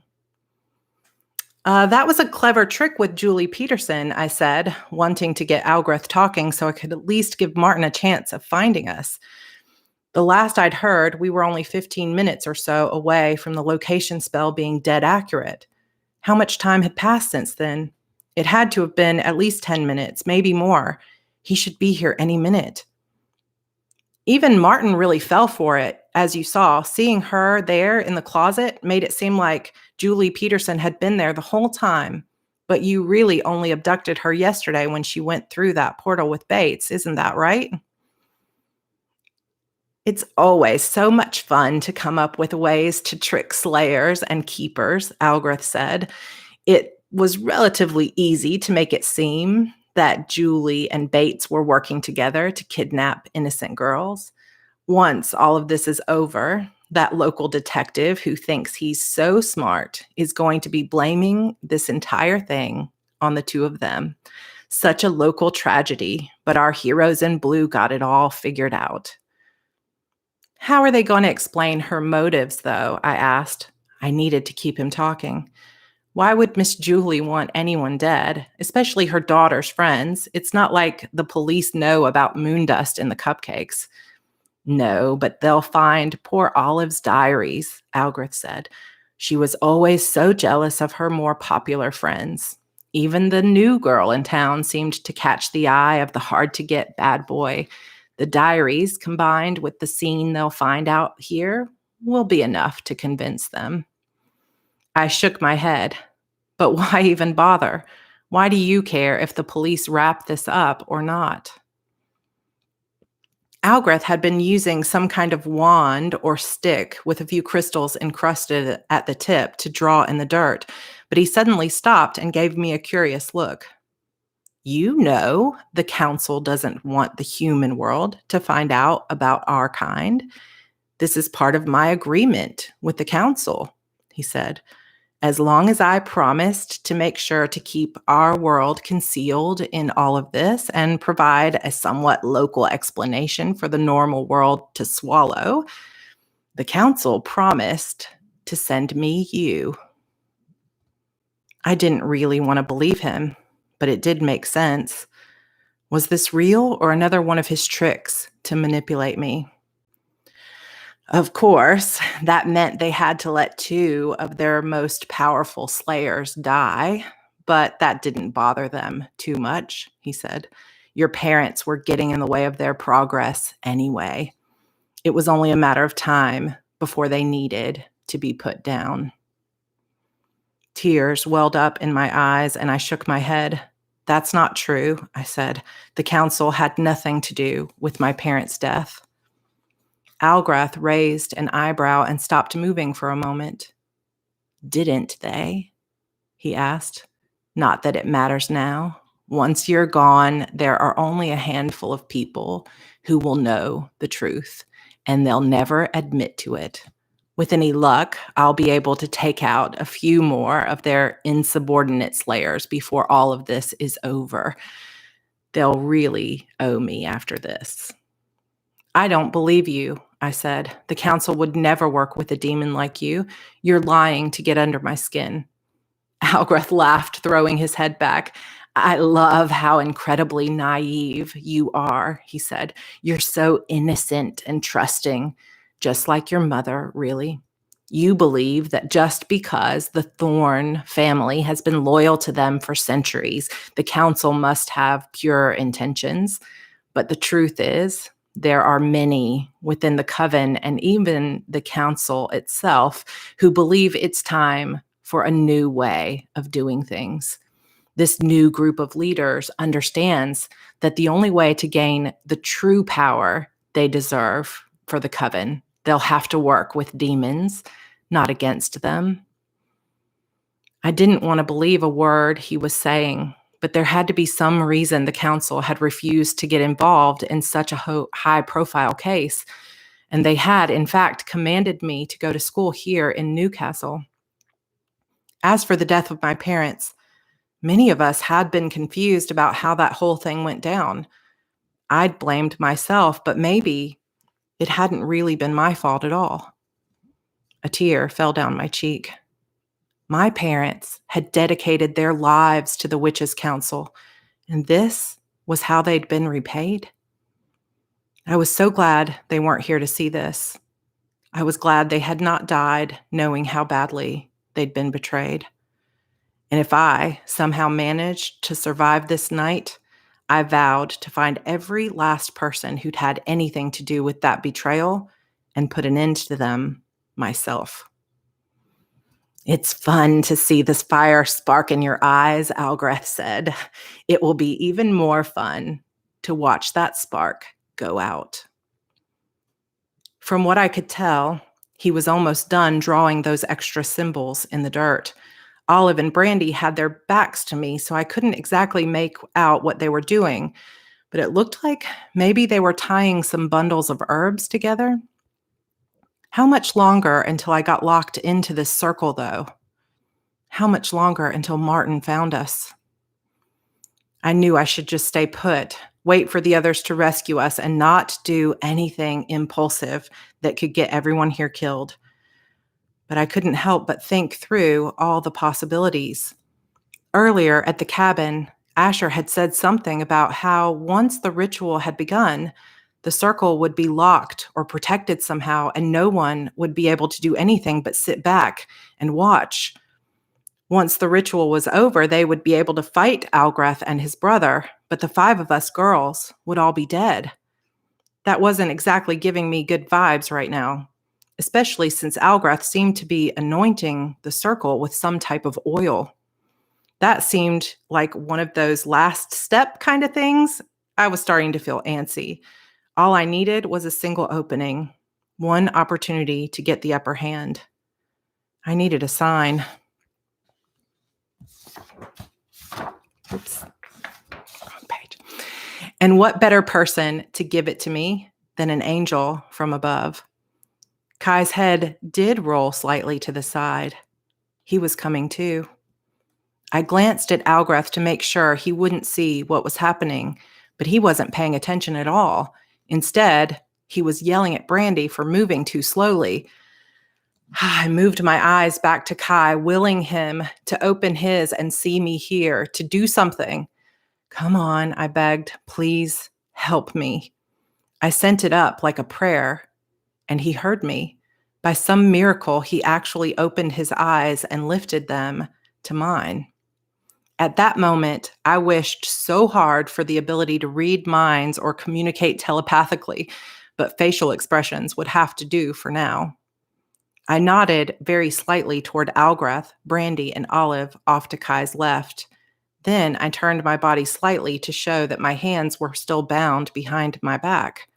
That was a clever trick with Julie Peterson, I said, wanting to get Algrath talking so I could at least give Martin a chance of finding us. The last I'd heard, we were only 15 minutes or so away from the location spell being dead accurate. How much time had passed since then? It had to have been at least 10 minutes, maybe more. He should be here any minute. Even Martin really fell for it, as you saw. Seeing her there in the closet made it seem like Julie Peterson had been there the whole time. But you really only abducted her yesterday when she went through that portal with Bates, isn't that right? It's always so much fun to come up with ways to trick slayers and keepers, Algrath said. It was relatively easy to make it seem that Julie and Bates were working together to kidnap innocent girls. Once all of this is over, that local detective who thinks he's so smart is going to be blaming this entire thing on the 2 of them. Such a local tragedy, but our heroes in blue got it all figured out. How are they going to explain her motives, though? I asked. I needed to keep him talking. Why would Miss Julie want anyone dead, especially her daughter's friends? It's not like the police know about Moondust and the Cupcakes. No, but they'll find poor Olive's diaries, Algrath said. She was always so jealous of her more popular friends. Even the new girl in town seemed to catch the eye of the hard-to-get bad boy. The diaries, combined with the scene they'll find out here, will be enough to convince them. I shook my head. But why even bother? Why do you care if the police wrap this up or not? Algrath had been using some kind of wand or stick with a few crystals encrusted at the tip to draw in the dirt, but he suddenly stopped and gave me a curious look. You know, the council doesn't want the human world to find out about our kind. This is part of my agreement with the council, he said. As long as I promised to make sure to keep our world concealed in all of this and provide a somewhat local explanation for the normal world to swallow, the council promised to send me you. I didn't really want to believe him, but it did make sense. Was this real or another one of his tricks to manipulate me? Of course, that meant they had to let 2 of their most powerful slayers die, but that didn't bother them too much, he said. Your parents were getting in the way of their progress anyway. It was only a matter of time before they needed to be put down. Tears welled up in my eyes and I shook my head. That's not true, I said. The council had nothing to do with my parents' death. Algrath raised an eyebrow and stopped moving for a moment. Didn't they? He asked. Not that it matters now. Once you're gone, there are only a handful of people who will know the truth, and they'll never admit to it. With any luck, I'll be able to take out a few more of their insubordinate slayers before all of this is over. They'll really owe me after this. I don't believe you, I said. The council would never work with a demon like you. You're lying to get under my skin. Algrath laughed, throwing his head back. I love how incredibly naive you are, he said. You're so innocent and trusting, just like your mother, really. You believe that just because the Thorn family has been loyal to them for centuries, the council must have pure intentions. But the truth is, there are many within the coven and even the council itself who believe it's time for a new way of doing things. This new group of leaders understands that the only way to gain the true power they deserve for the coven, they'll have to work with demons, not against them. I didn't want to believe a word he was saying, but there had to be some reason the council had refused to get involved in such a high-profile case, and they had, in fact, commanded me to go to school here in Newcastle. As for the death of my parents, many of us had been confused about how that whole thing went down. I'd blamed myself, but maybe it hadn't really been my fault at all. A tear fell down my cheek. My parents had dedicated their lives to the Witches' Council, and this was how they'd been repaid. I was so glad they weren't here to see this. I was glad they had not died knowing how badly they'd been betrayed. And if I somehow managed to survive this night, I vowed to find every last person who'd had anything to do with that betrayal and put an end to them myself. It's fun to see this fire spark in your eyes, Algrath said. It will be even more fun to watch that spark go out. From what I could tell, he was almost done drawing those extra symbols in the dirt. Olive and Brandy had their backs to me, so I couldn't exactly make out what they were doing, but it looked like maybe they were tying some bundles of herbs together. How much longer until I got locked into this circle, though? How much longer until Martin found us? I knew I should just stay put, wait for the others to rescue us, and not do anything impulsive that could get everyone here killed. But I couldn't help but think through all the possibilities. Earlier at the cabin, Asher had said something about how once the ritual had begun, the circle would be locked or protected somehow, and no one would be able to do anything but sit back and watch. Once the ritual was over, they would be able to fight Algrath and his brother, but the 5 of us girls would all be dead. That wasn't exactly giving me good vibes right now, especially since Algrath seemed to be anointing the circle with some type of oil. That seemed like one of those last step kind of things. I was starting to feel antsy. All I needed was a single opening, one opportunity to get the upper hand. I needed a sign. Oops, wrong page. And what better person to give it to me than an angel from above? Kai's head did roll slightly to the side. He was coming too. I glanced at Algrath to make sure he wouldn't see what was happening, but he wasn't paying attention at all. Instead, he was yelling at Brandy for moving too slowly. I moved my eyes back to Kai, willing him to open his and see me here, to do something. Come on, I begged. Please help me. I sent it up like a prayer, and he heard me. By some miracle, he actually opened his eyes and lifted them to mine. At that moment, I wished so hard for the ability to read minds or communicate telepathically, but facial expressions would have to do for now. I nodded very slightly toward Algrath, Brandy, and Olive off to Kai's left. Then I turned my body slightly to show that my hands were still bound behind my back.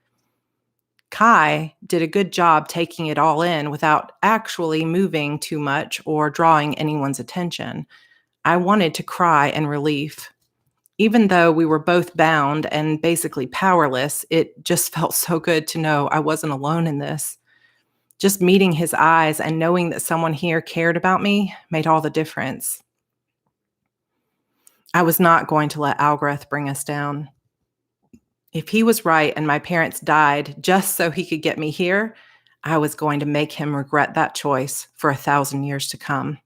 Kai did a good job taking it all in without actually moving too much or drawing anyone's attention. I wanted to cry in relief. Even though we were both bound and basically powerless, it just felt so good to know I wasn't alone in this. Just meeting his eyes and knowing that someone here cared about me made all the difference. I was not going to let Algrath bring us down. If he was right and my parents died just so he could get me here, I was going to make him regret that choice for 1,000 years to come.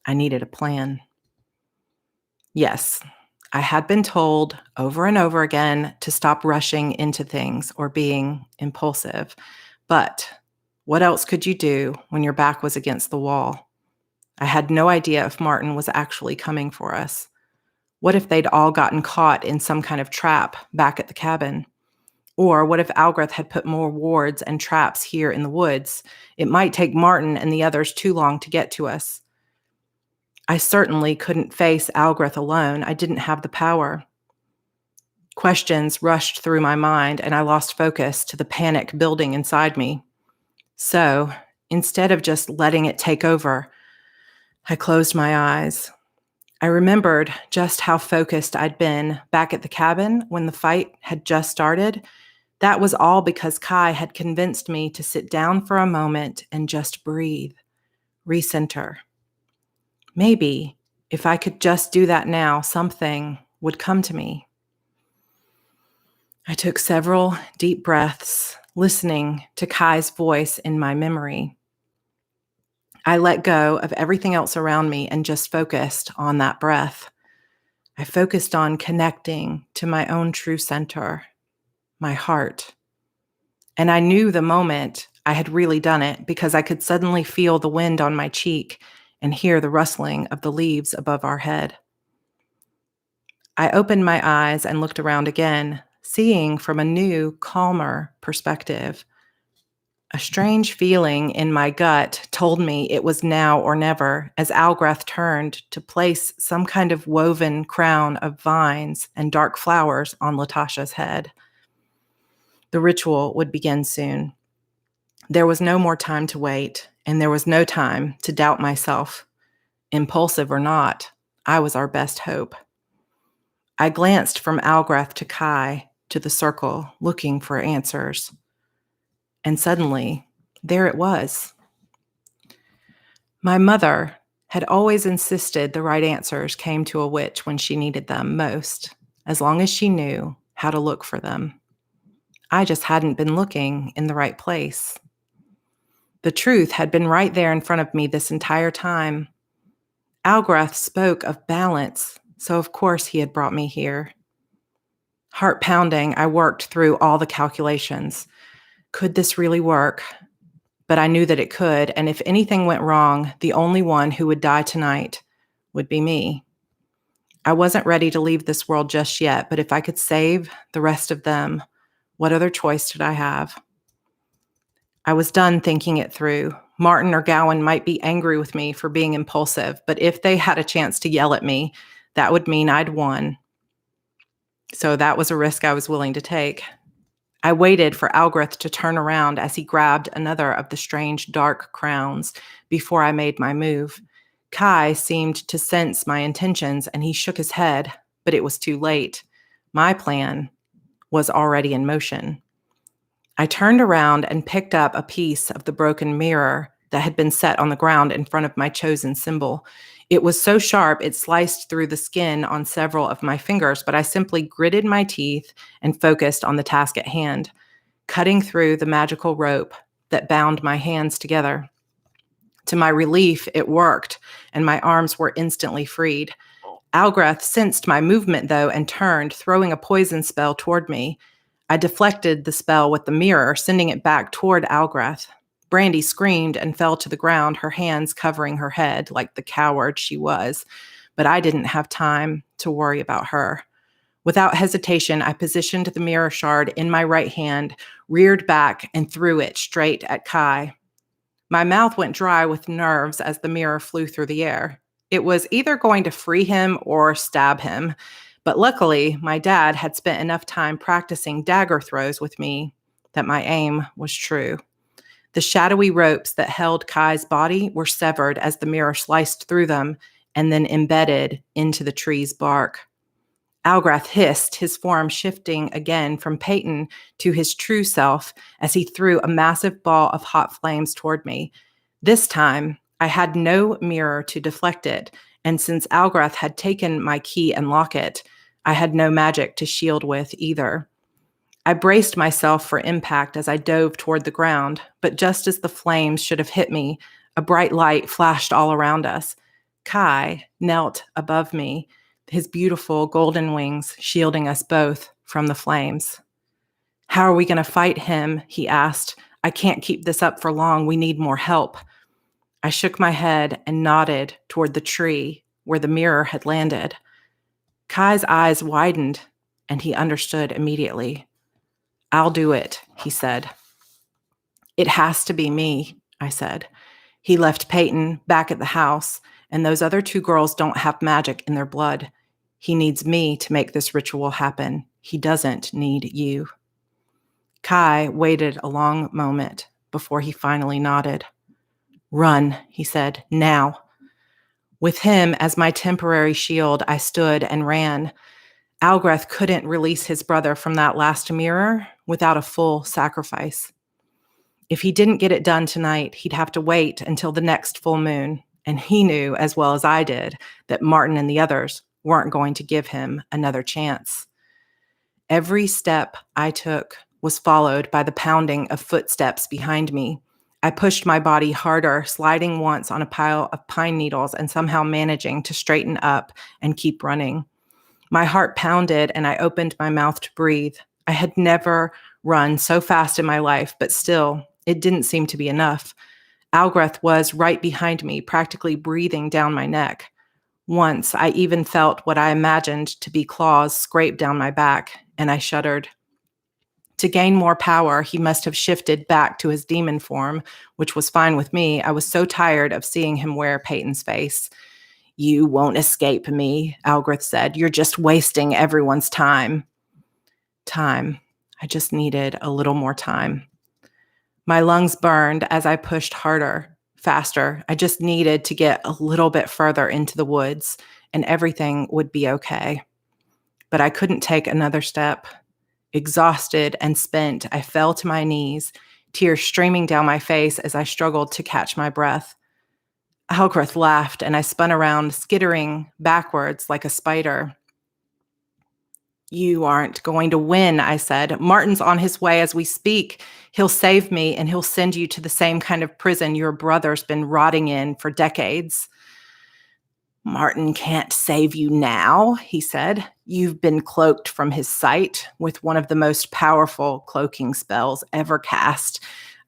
I needed a plan. Yes, I had been told over and over again to stop rushing into things or being impulsive. But what else could you do when your back was against the wall? I had no idea if Martin was actually coming for us. What if they'd all gotten caught in some kind of trap back at the cabin? Or what if Algrath had put more wards and traps here in the woods? It might take Martin and the others too long to get to us. I certainly couldn't face Algrath alone. I didn't have the power. Questions rushed through my mind, and I lost focus to the panic building inside me. So, instead of just letting it take over, I closed my eyes. I remembered just how focused I'd been back at the cabin when the fight had just started. That was all because Kai had convinced me to sit down for a moment and just breathe, recenter. Maybe if I could just do that now, something would come to me. I took several deep breaths, listening to Kai's voice in my memory. I let go of everything else around me and just focused on that breath. I focused on connecting to my own true center, my heart. And I knew the moment I had really done it because I could suddenly feel the wind on my cheek and hear the rustling of the leaves above our head. I opened my eyes and looked around again, seeing from a new, calmer perspective. A strange feeling in my gut told me it was now or never as Algrath turned to place some kind of woven crown of vines and dark flowers on Latasha's head. The ritual would begin soon. There was no more time to wait, and there was no time to doubt myself. Impulsive or not, I was our best hope. I glanced from Algrath to Kai to the circle, looking for answers. And suddenly, there it was. My mother had always insisted the right answers came to a witch when she needed them most, as long as she knew how to look for them. I just hadn't been looking in the right place. The truth had been right there in front of me this entire time. Algrath spoke of balance, so of course he had brought me here. Heart pounding, I worked through all the calculations. Could this really work? But I knew that it could, and if anything went wrong, the only one who would die tonight would be me. I wasn't ready to leave this world just yet, but if I could save the rest of them, what other choice did I have? I was done thinking it through. Martin or Gowan might be angry with me for being impulsive, but if they had a chance to yell at me, that would mean I'd won. So that was a risk I was willing to take. I waited for Algrath to turn around as he grabbed another of the strange dark crowns before I made my move. Kai seemed to sense my intentions and he shook his head, but it was too late. My plan was already in motion. I turned around and picked up a piece of the broken mirror that had been set on the ground in front of my chosen symbol. It was so sharp it sliced through the skin on several of my fingers, but I simply gritted my teeth and focused on the task at hand, cutting through the magical rope that bound my hands together. To my relief, it worked, and my arms were instantly freed. Algrath sensed my movement, though, and turned, throwing a poison spell toward me. I deflected the spell with the mirror, sending it back toward Algrath. Brandy screamed and fell to the ground, her hands covering her head like the coward she was. But I didn't have time to worry about her. Without hesitation, I positioned the mirror shard in my right hand, reared back, and threw it straight at Kai. My mouth went dry with nerves as the mirror flew through the air. It was either going to free him or stab him, but luckily, my dad had spent enough time practicing dagger throws with me that my aim was true. The shadowy ropes that held Kai's body were severed as the mirror sliced through them and then embedded into the tree's bark. Algrath hissed, his form shifting again from Peyton to his true self as he threw a massive ball of hot flames toward me. This time, I had no mirror to deflect it, and since Algrath had taken my key and locket, I had no magic to shield with either. I braced myself for impact as I dove toward the ground, but just as the flames should have hit me, a bright light flashed all around us. Kai knelt above me, his beautiful golden wings shielding us both from the flames. "How are we going to fight him?" he asked. "I can't keep this up for long. We need more help." I shook my head and nodded toward the tree where the mirror had landed. Kai's eyes widened, and he understood immediately. "I'll do it," he said. "It has to be me," I said. "He left Peyton back at the house, and those other two girls don't have magic in their blood. He needs me to make this ritual happen. He doesn't need you." Kai waited a long moment before he finally nodded. "Run," he said, "now." With him as my temporary shield, I stood and ran. Algrath couldn't release his brother from that last mirror without a full sacrifice. If he didn't get it done tonight, he'd have to wait until the next full moon, and he knew as well as I did that Martin and the others weren't going to give him another chance. Every step I took was followed by the pounding of footsteps behind me. I pushed my body harder, sliding once on a pile of pine needles and somehow managing to straighten up and keep running. My heart pounded and I opened my mouth to breathe. I had never run so fast in my life, but still, it didn't seem to be enough. Algrath was right behind me, practically breathing down my neck. Once, I even felt what I imagined to be claws scrape down my back, and I shuddered. To gain more power, he must have shifted back to his demon form, which was fine with me. I was so tired of seeing him wear Peyton's face. "You won't escape me," Algrath said. "You're just wasting everyone's time." Time. I just needed a little more time. My lungs burned as I pushed harder, faster. I just needed to get a little bit further into the woods, and everything would be okay. But I couldn't take another step. Exhausted and spent, I fell to my knees, tears streaming down my face as I struggled to catch my breath. Algrath laughed, and I spun around, skittering backwards like a spider. "You aren't going to win," I said. "Martin's on his way as we speak. He'll save me, and he'll send you to the same kind of prison your brother's been rotting in for decades." "Martin can't save you now," he said. "You've been cloaked from his sight with one of the most powerful cloaking spells ever cast.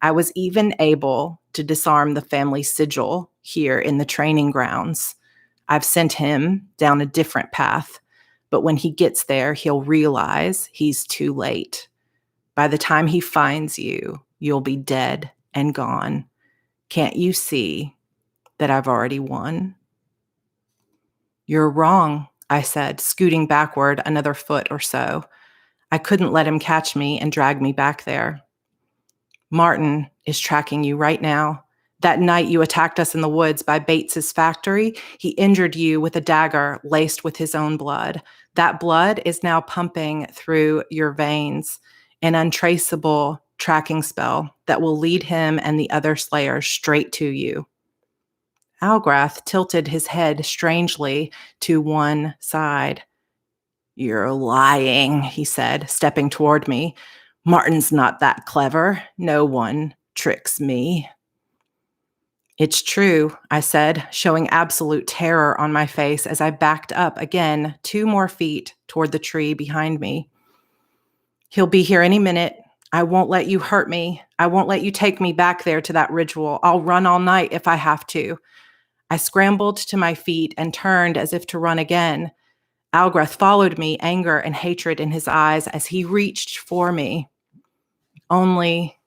I was even able to disarm the family sigil here in the training grounds. I've sent him down a different path, but when he gets there, he'll realize he's too late. By the time he finds you, you'll be dead and gone. Can't you see that I've already won?" "You're wrong," I said, scooting backward another foot or so. I couldn't let him catch me and drag me back there. "Martin is tracking you right now. That night you attacked us in the woods by Bates's factory, he injured you with a dagger laced with his own blood. That blood is now pumping through your veins, an untraceable tracking spell that will lead him and the other slayers straight to you." Algrath tilted his head strangely to one side. "You're lying," he said, stepping toward me. "Martin's not that clever. No one tricks me." It's true, I said, showing absolute terror on my face as I backed up again 2 more feet toward the tree behind me. He'll be here any minute. I won't let you hurt me. I won't let you take me back there to that ritual. I'll run all night if I have to. I scrambled to my feet and turned as if to run again. Algreth followed me, anger and hatred in his eyes as he reached for me. Only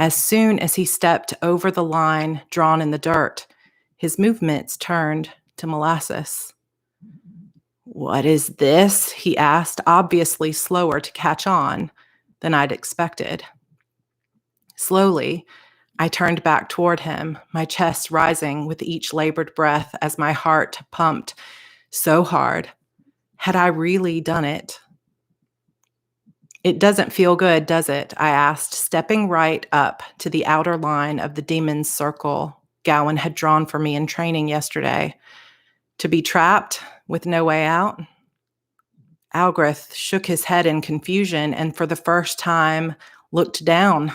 as soon as he stepped over the line drawn in the dirt, his movements turned to molasses. "What is this?" he asked, obviously slower to catch on than I'd expected. Slowly, I turned back toward him, my chest rising with each labored breath as my heart pumped so hard. Had I really done it? "It doesn't feel good, does it?" I asked, stepping right up to the outer line of the demon's circle Gowan had drawn for me in training yesterday. To be trapped with no way out? Algreth shook his head in confusion and for the first time looked down.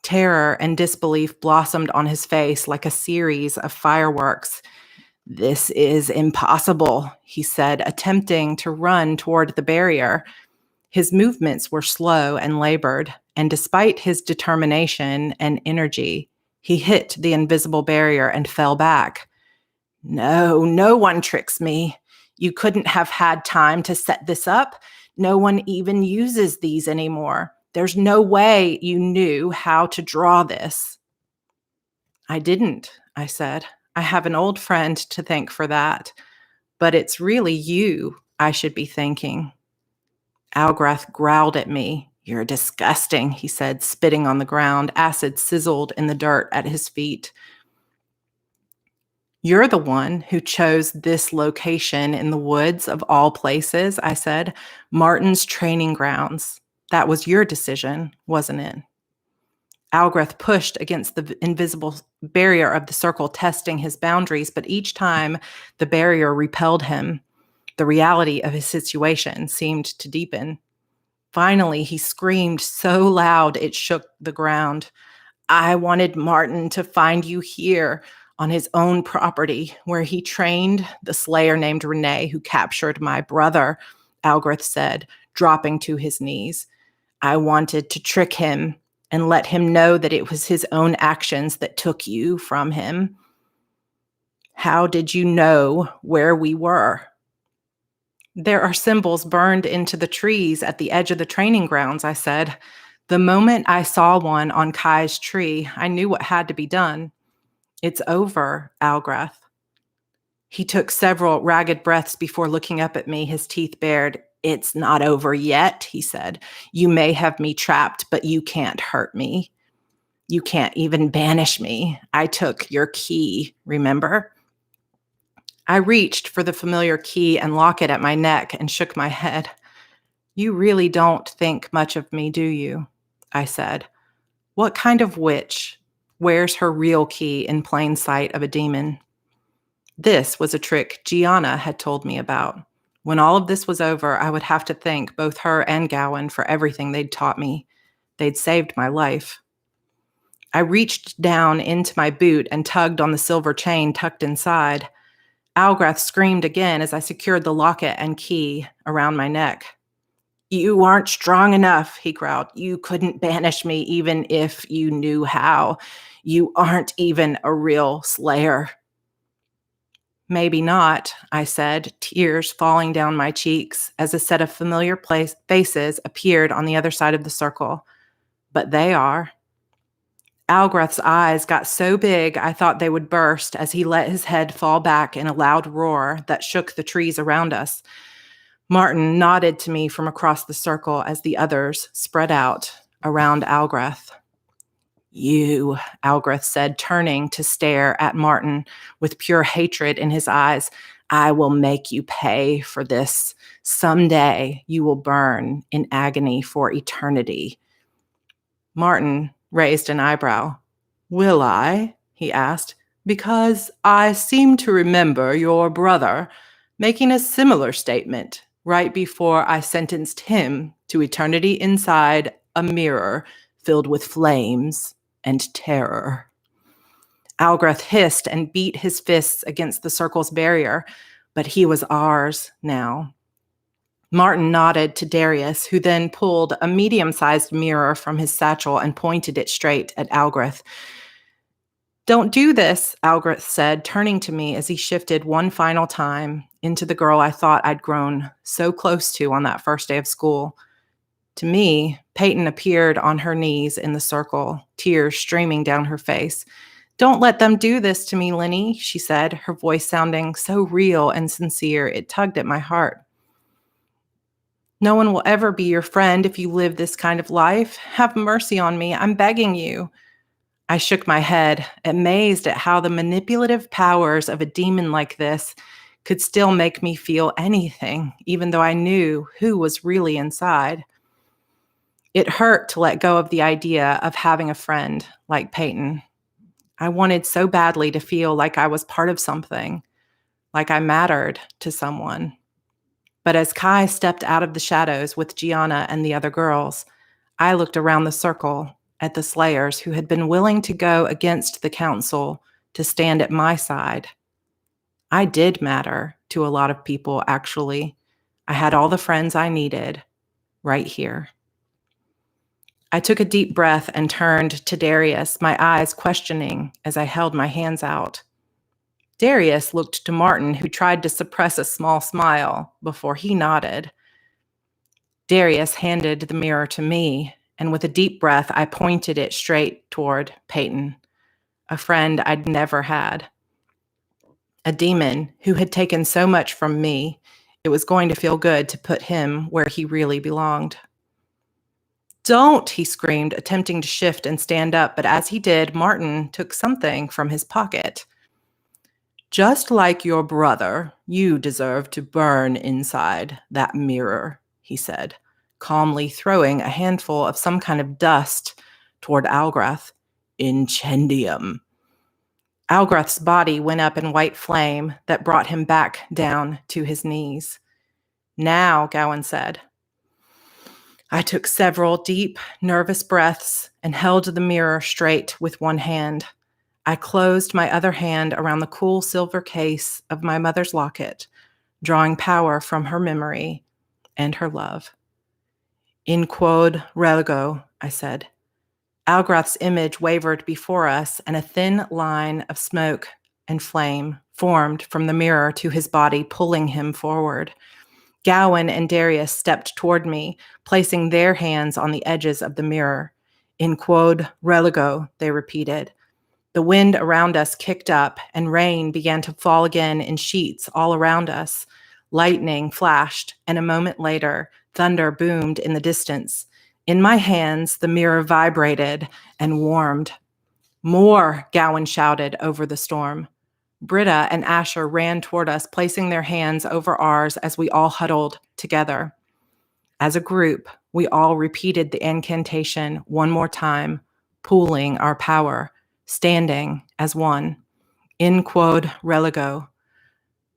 Terror and disbelief blossomed on his face like a series of fireworks. "This is impossible," he said, attempting to run toward the barrier. His movements were slow and labored, and despite his determination and energy, he hit the invisible barrier and fell back. "No, no one tricks me. You couldn't have had time to set this up. No one even uses these anymore. There's no way you knew how to draw this." "I didn't," I said. "I have an old friend to thank for that, but it's really you I should be thanking." Algreth growled at me. "You're disgusting," he said, spitting on the ground. Acid sizzled in the dirt at his feet. "You're the one who chose this location in the woods of all places," I said. "Martin's training grounds. That was your decision, wasn't it?" Algreth pushed against the invisible barrier of the circle, testing his boundaries, but each time the barrier repelled him. The reality of his situation seemed to deepen. Finally, he screamed so loud it shook the ground. "I wanted Martin to find you here on his own property, where he trained the slayer named Renee who captured my brother," Algreth said, dropping to his knees. "I wanted to trick him and let him know that it was his own actions that took you from him." "How did you know where we were?" "There are symbols burned into the trees at the edge of the training grounds," I said. "The moment I saw one on Kai's tree, I knew what had to be done." "It's over, Algreth." He took several ragged breaths before looking up at me, his teeth bared. "It's not over yet," he said. "You may have me trapped, but you can't hurt me. You can't even banish me. I took your key, remember?" I reached for the familiar key and locket at my neck and shook my head. "You really don't think much of me, do you?" I said. "What kind of witch wears her real key in plain sight of a demon?" This was a trick Gianna had told me about. When all of this was over, I would have to thank both her and Gowan for everything they'd taught me. They'd saved my life. I reached down into my boot and tugged on the silver chain tucked inside. Algreth screamed again as I secured the locket and key around my neck. "You aren't strong enough," he growled. "You couldn't banish me even if you knew how. You aren't even a real slayer." "Maybe not," I said, tears falling down my cheeks as a set of familiar faces appeared on the other side of the circle. "But they are." Algreth's eyes got so big I thought they would burst as he let his head fall back in a loud roar that shook the trees around us. Martin nodded to me from across the circle as the others spread out around Algreth. "You," Algreth said, turning to stare at Martin with pure hatred in his eyes. "I will make you pay for this. Someday you will burn in agony for eternity." Martin raised an eyebrow. "Will I?" he asked. "Because I seem to remember your brother making a similar statement right before I sentenced him to eternity inside a mirror filled with flames and terror." Algreth hissed and beat his fists against the circle's barrier, but he was ours now. Martin nodded to Darius, who then pulled a medium-sized mirror from his satchel and pointed it straight at Algreth. "Don't do this," Algreth said, turning to me as he shifted one final time into the girl I thought I'd grown so close to on that first day of school. To me, Peyton appeared on her knees in the circle, tears streaming down her face. "Don't let them do this to me, Lenny," she said, her voice sounding so real and sincere it tugged at my heart. "No one will ever be your friend if you live this kind of life. Have mercy on me. I'm begging you." I shook my head, amazed at how the manipulative powers of a demon like this could still make me feel anything, even though I knew who was really inside. It hurt to let go of the idea of having a friend like Peyton. I wanted so badly to feel like I was part of something, like I mattered to someone. But as Kai stepped out of the shadows with Gianna and the other girls, I looked around the circle at the Slayers who had been willing to go against the council to stand at my side. I did matter to a lot of people, actually. I had all the friends I needed right here. I took a deep breath and turned to Darius, my eyes questioning as I held my hands out. Darius looked to Martin, who tried to suppress a small smile before he nodded. Darius handed the mirror to me, and with a deep breath, I pointed it straight toward Peyton, a friend I'd never had. A demon who had taken so much from me, it was going to feel good to put him where he really belonged. "Don't," he screamed, attempting to shift and stand up, but as he did, Martin took something from his pocket. "Just like your brother, you deserve to burn inside that mirror," he said, calmly throwing a handful of some kind of dust toward Algreth. "Incendium." Algreth's body went up in white flame that brought him back down to his knees. "Now," Gowan said. I took several deep, nervous breaths and held the mirror straight with one hand. I closed my other hand around the cool silver case of my mother's locket, drawing power from her memory and her love. "In quod relego," I said. Algreth's image wavered before us, and a thin line of smoke and flame formed from the mirror to his body, pulling him forward. Gowan and Darius stepped toward me, placing their hands on the edges of the mirror. "In quod relego," they repeated. The wind around us kicked up, and rain began to fall again in sheets all around us. Lightning flashed, and a moment later, thunder boomed in the distance. In my hands, the mirror vibrated and warmed. "More," Gowan shouted over the storm. Britta and Asher ran toward us, placing their hands over ours as we all huddled together. As a group, we all repeated the incantation one more time, pooling our power, standing as one. In quod relego.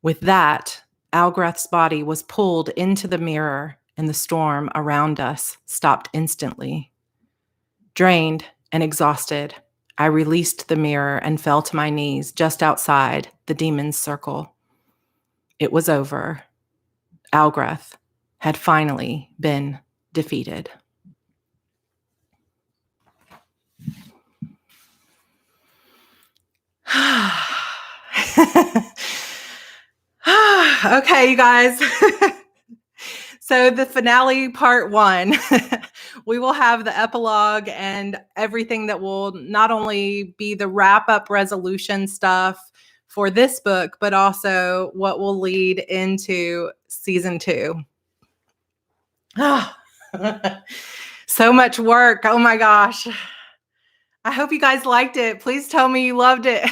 With that, Algreth's body was pulled into the mirror, and the storm around us stopped instantly. Drained and exhausted, I released the mirror and fell to my knees just outside the demon's circle. It was over. Algreth had finally been defeated. Okay, you guys. So the finale, part 1, we will have the epilogue and everything that will not only be the wrap-up resolution stuff for this book, but also what will lead into season 2. So much work. Oh my gosh. I hope you guys liked it. Please tell me you loved it.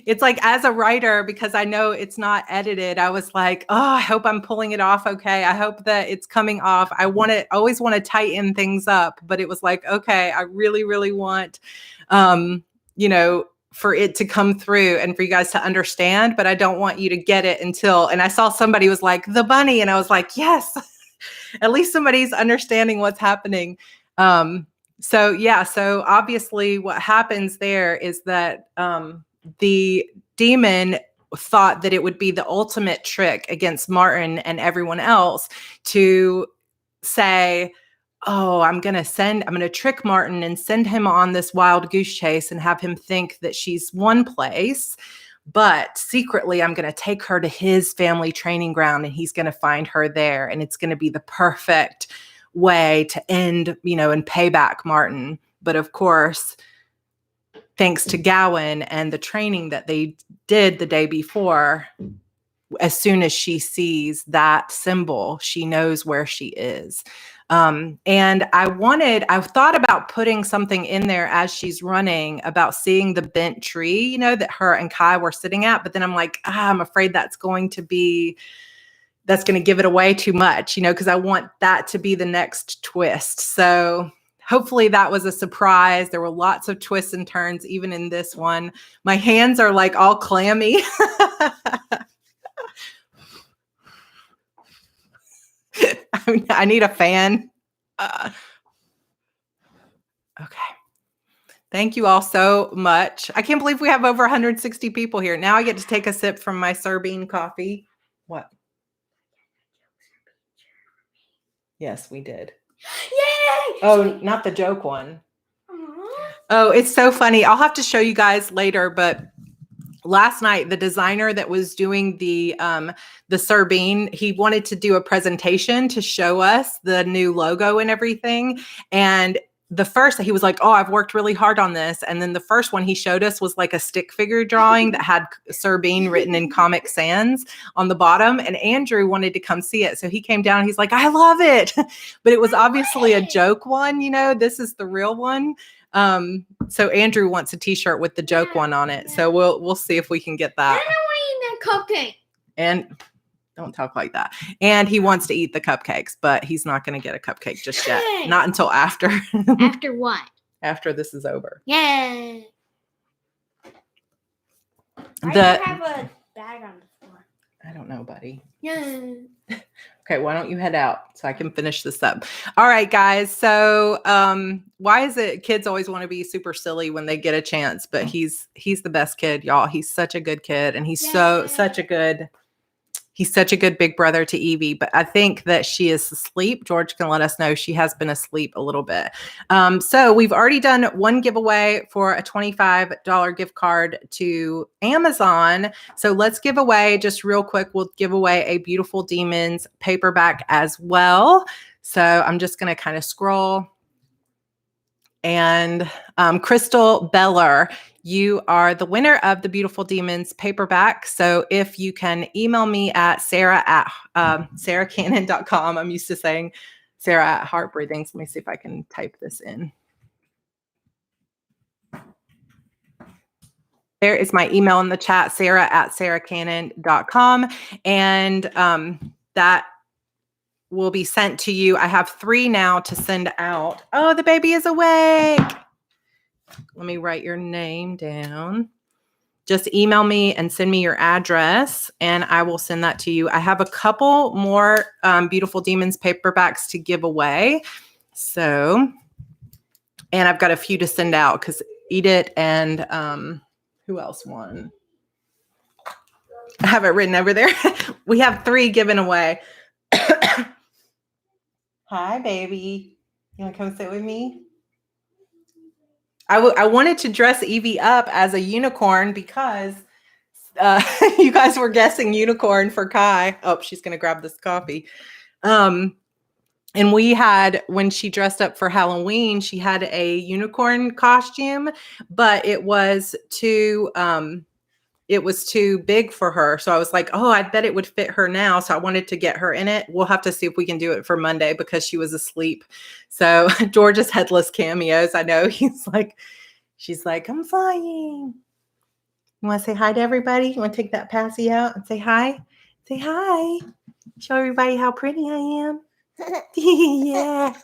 It's like, as a writer, because I know it's not edited, I was like, oh, I hope I'm pulling it off okay. I hope that it's coming off. I always want to tighten things up, but it was like, okay, I really, really want, for it to come through and for you guys to understand, but I don't want you to get it until, and I saw somebody was like, the bunny, and I was like, yes, at least somebody's understanding what's happening. So yeah, so obviously what happens there is that the demon thought that it would be the ultimate trick against Martin and everyone else to say, oh, I'm going to trick Martin and send him on this wild goose chase and have him think that she's one place. But secretly, I'm going to take her to his family training ground and he's going to find her there. And it's going to be the perfect way to end, and pay back Martin. But of course, thanks to Gowan and the training that they did the day before, as soon as she sees that symbol, she knows where she is. And I thought about putting something in there as she's running about seeing the bent tree, that her and Kai were sitting at. But then I'm like, I'm afraid that's going to give it away too much, because I want that to be the next twist. So hopefully that was a surprise. There were lots of twists and turns, even in this one. My hands are like all clammy. I need a fan. Okay. Thank you all so much. I can't believe we have over 160 people here. Now I get to take a sip from my sorbine coffee. What? Yes, we did. Yay! Oh, not the joke one. Aww. Oh, it's so funny. I'll have to show you guys later, but last night, the designer that was doing the sorbine, he wanted to do a presentation to show us the new logo and everything. And the first, he was like, oh, I've worked really hard on this. And then the first one he showed us was like a stick figure drawing that had sorbine written in Comic Sans on the bottom. And Andrew wanted to come see it. So he came down and he's like, I love it. But it was obviously a joke one, this is the real one. So Andrew wants a t-shirt with the joke one on it. So we'll see if we can get that. I want to eat that cupcake. And don't talk like that. And he wants to eat the cupcakes, but he's not going to get a cupcake just yet. Yay. Not until after. After what? After this is over. Yay. Why do you have a bag on the floor? I don't know, buddy. Yay. Okay, why don't you head out so I can finish this up? All right, guys. So why is it kids always want to be super silly when they get a chance? But he's the best kid, y'all. He's such a good kid, and he's such a good big brother to Evie. But I think that she is asleep. George can let us know she has been asleep a little bit. So we've already done one giveaway for a $25 gift card to Amazon. So let's give away, just real quick, we'll give away a Beautiful Demons paperback as well. So I'm just going to kind of scroll. And Crystal Beller, you are the winner of the Beautiful Demons paperback. So if you can email me at sarah@sarahcannon.com. I'm used to saying Sarah at Heart Breathings. Let me see if I can type this in. There is my email in the chat, sarah@sarahcannon.com. And that will be sent to you. I have 3 now to send out. Oh, the baby is awake. Let me write your name down. Just email me and send me your address, and I will send that to you. I have a couple more Beautiful Demons paperbacks to give away. So, and I've got a few to send out because Edith and who else won? I have it written over there. We have 3 given away. Hi, baby. You want to come sit with me? I wanted to dress Evie up as a unicorn because you guys were guessing unicorn for Kai. Oh, she's going to grab this coffee. And we had, when she dressed up for Halloween, she had a unicorn costume, but it was too big for her. So I was like, oh, I bet it would fit her now. So I wanted to get her in it. We'll have to see if we can do it for Monday because she was asleep. So George's headless cameos. I know she's like, I'm flying. You want to say hi to everybody? You want to take that passy out and say hi? Say hi. Show everybody how pretty I am. Yeah.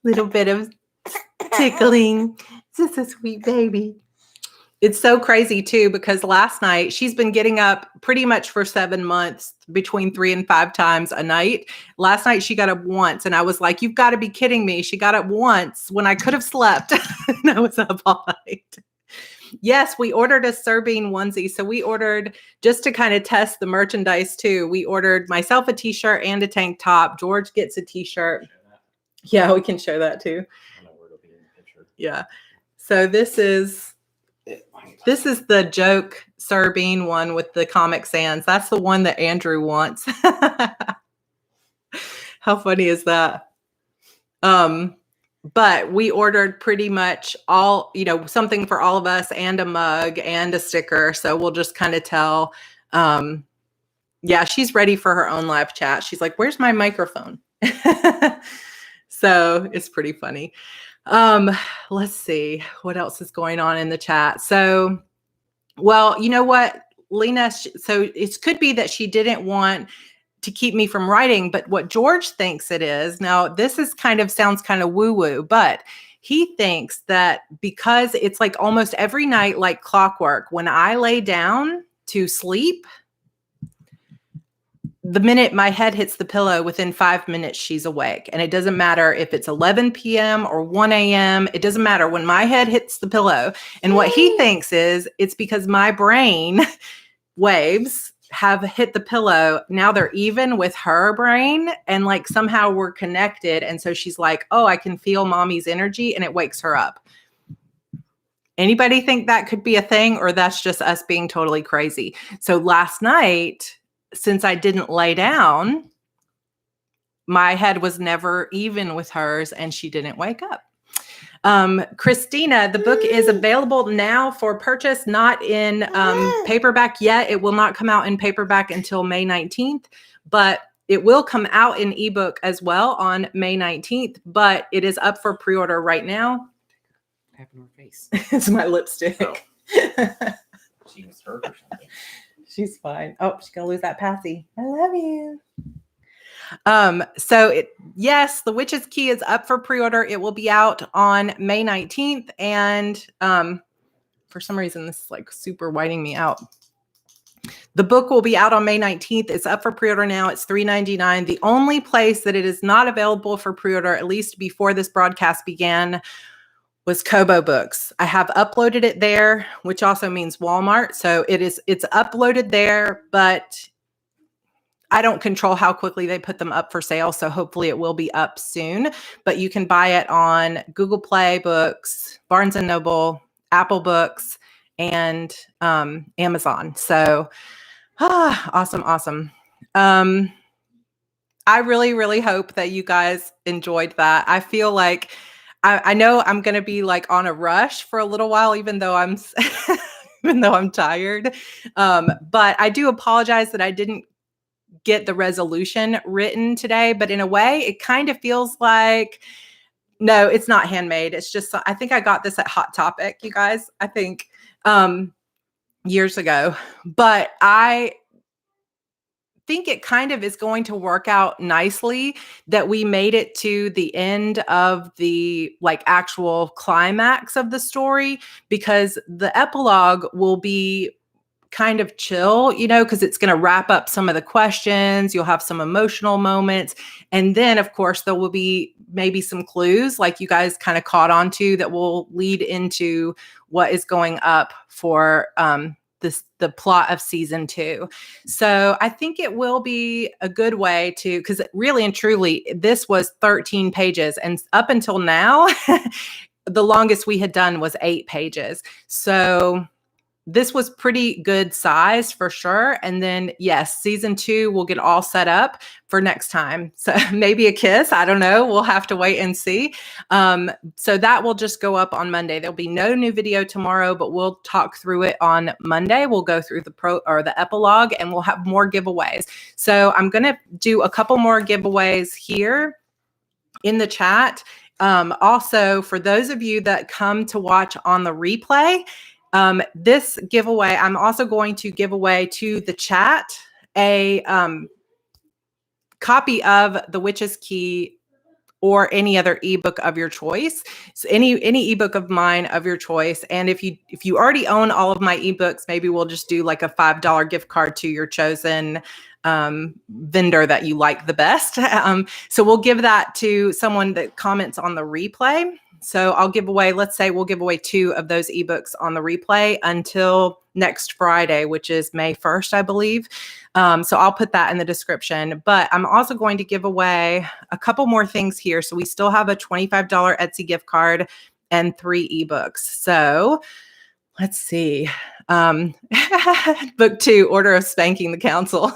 Little bit of tickling. This is a sweet baby. It's so crazy too, because last night she's been getting up pretty much for 7 months between 3 and 5 times a night. Last night she got up once and I was like, you've got to be kidding me. She got up once when I could have slept and I was up all night. Yes, we ordered a Serbean onesie. So we ordered, just to kind of test the merchandise too, we ordered myself a t-shirt and a tank top. George gets a t-shirt. Yeah, we can show that too. I don't know where it'll be in the picture. Yeah. So this is the joke Serbean one with the Comic Sans. That's the one that Andrew wants. How funny is that? But we ordered pretty much all, something for all of us and a mug and a sticker. So we'll just kind of tell. Yeah, she's ready for her own live chat. She's like, where's my microphone? So it's pretty funny. Let's see what else is going on in the chat. So, well, you know what, Lena, so it could be that she didn't want to keep me from writing, but what George thinks it is, now this is sounds kind of woo-woo, but he thinks that because it's like almost every night, like clockwork, when I lay down to sleep, the minute my head hits the pillow, within 5 minutes, she's awake. And it doesn't matter if it's 11 p.m. or 1 a.m. It doesn't matter when my head hits the pillow. And what he thinks is it's because my brain waves have hit the pillow. Now they're even with her brain and like somehow we're connected. And so she's like, oh, I can feel mommy's energy, and it wakes her up. Anybody think that could be a thing, or that's just us being totally crazy? So last night, since I didn't lay down, my head was never even with hers and she didn't wake up. Christina, the book is available now for purchase, not in paperback yet. It will not come out in paperback until May 19th, but it will come out in ebook as well on May 19th, but it is up for pre-order right now. What happened to her face? It's my lipstick. Oh. She was hurt or something. She's fine. Oh, she's gonna lose that passy. I love you. Yes, The Witch's Key is up for pre-order. It will be out on May 19th. And for some reason, this is like super whiting me out. The book will be out on May 19th. It's up for pre-order now. It's $3.99. The only place that it is not available for pre-order, at least before this broadcast began, was Kobo Books. I have uploaded it there, which also means Walmart. So it's uploaded there, but I don't control how quickly they put them up for sale. So hopefully it will be up soon, but you can buy it on Google Play Books, Barnes and Noble, Apple Books, and Amazon. So awesome. I really, really hope that you guys enjoyed that. I feel like I know I'm going to be like on a rush for a little while, even though I'm tired. But I do apologize that I didn't get the resolution written today. But in a way, it kind of feels like, no, it's not handmade. It's just, I think I got this at Hot Topic, you guys, I think years ago. But I think it kind of is going to work out nicely that we made it to the end of the like actual climax of the story, because the epilogue will be kind of chill, because it's going to wrap up some of the questions. You'll have some emotional moments. And then of course there will be maybe some clues like you guys kind of caught on to that will lead into what is going up for, the plot of season 2. So I think it will be a good way to, because really and truly, this was 13 pages. And up until now, the longest we had done was 8 pages. So this was pretty good size for sure. And then yes, season 2 will get all set up for next time. So maybe a kiss, I don't know. We'll have to wait and see. So that will just go up on Monday. There'll be no new video tomorrow, but we'll talk through it on Monday. We'll go through the epilogue, and we'll have more giveaways. So I'm going to do a couple more giveaways here in the chat. Also, for those of you that come to watch on the replay, this giveaway, I'm also going to give away to the chat a copy of The Witch's Key or any other ebook of your choice. So any ebook of mine of your choice. And if you already own all of my ebooks, maybe we'll just do like a $5 gift card to your chosen vendor that you like the best. So we'll give that to someone that comments on the replay. So I'll give away, let's say we'll give away 2 of those ebooks on the replay until next Friday, which is May 1st, I believe. So I'll put that in the description, but I'm also going to give away a couple more things here. So we still have a $25 Etsy gift card and 3 ebooks. So let's see. Book 2, Order of Spanking the Council.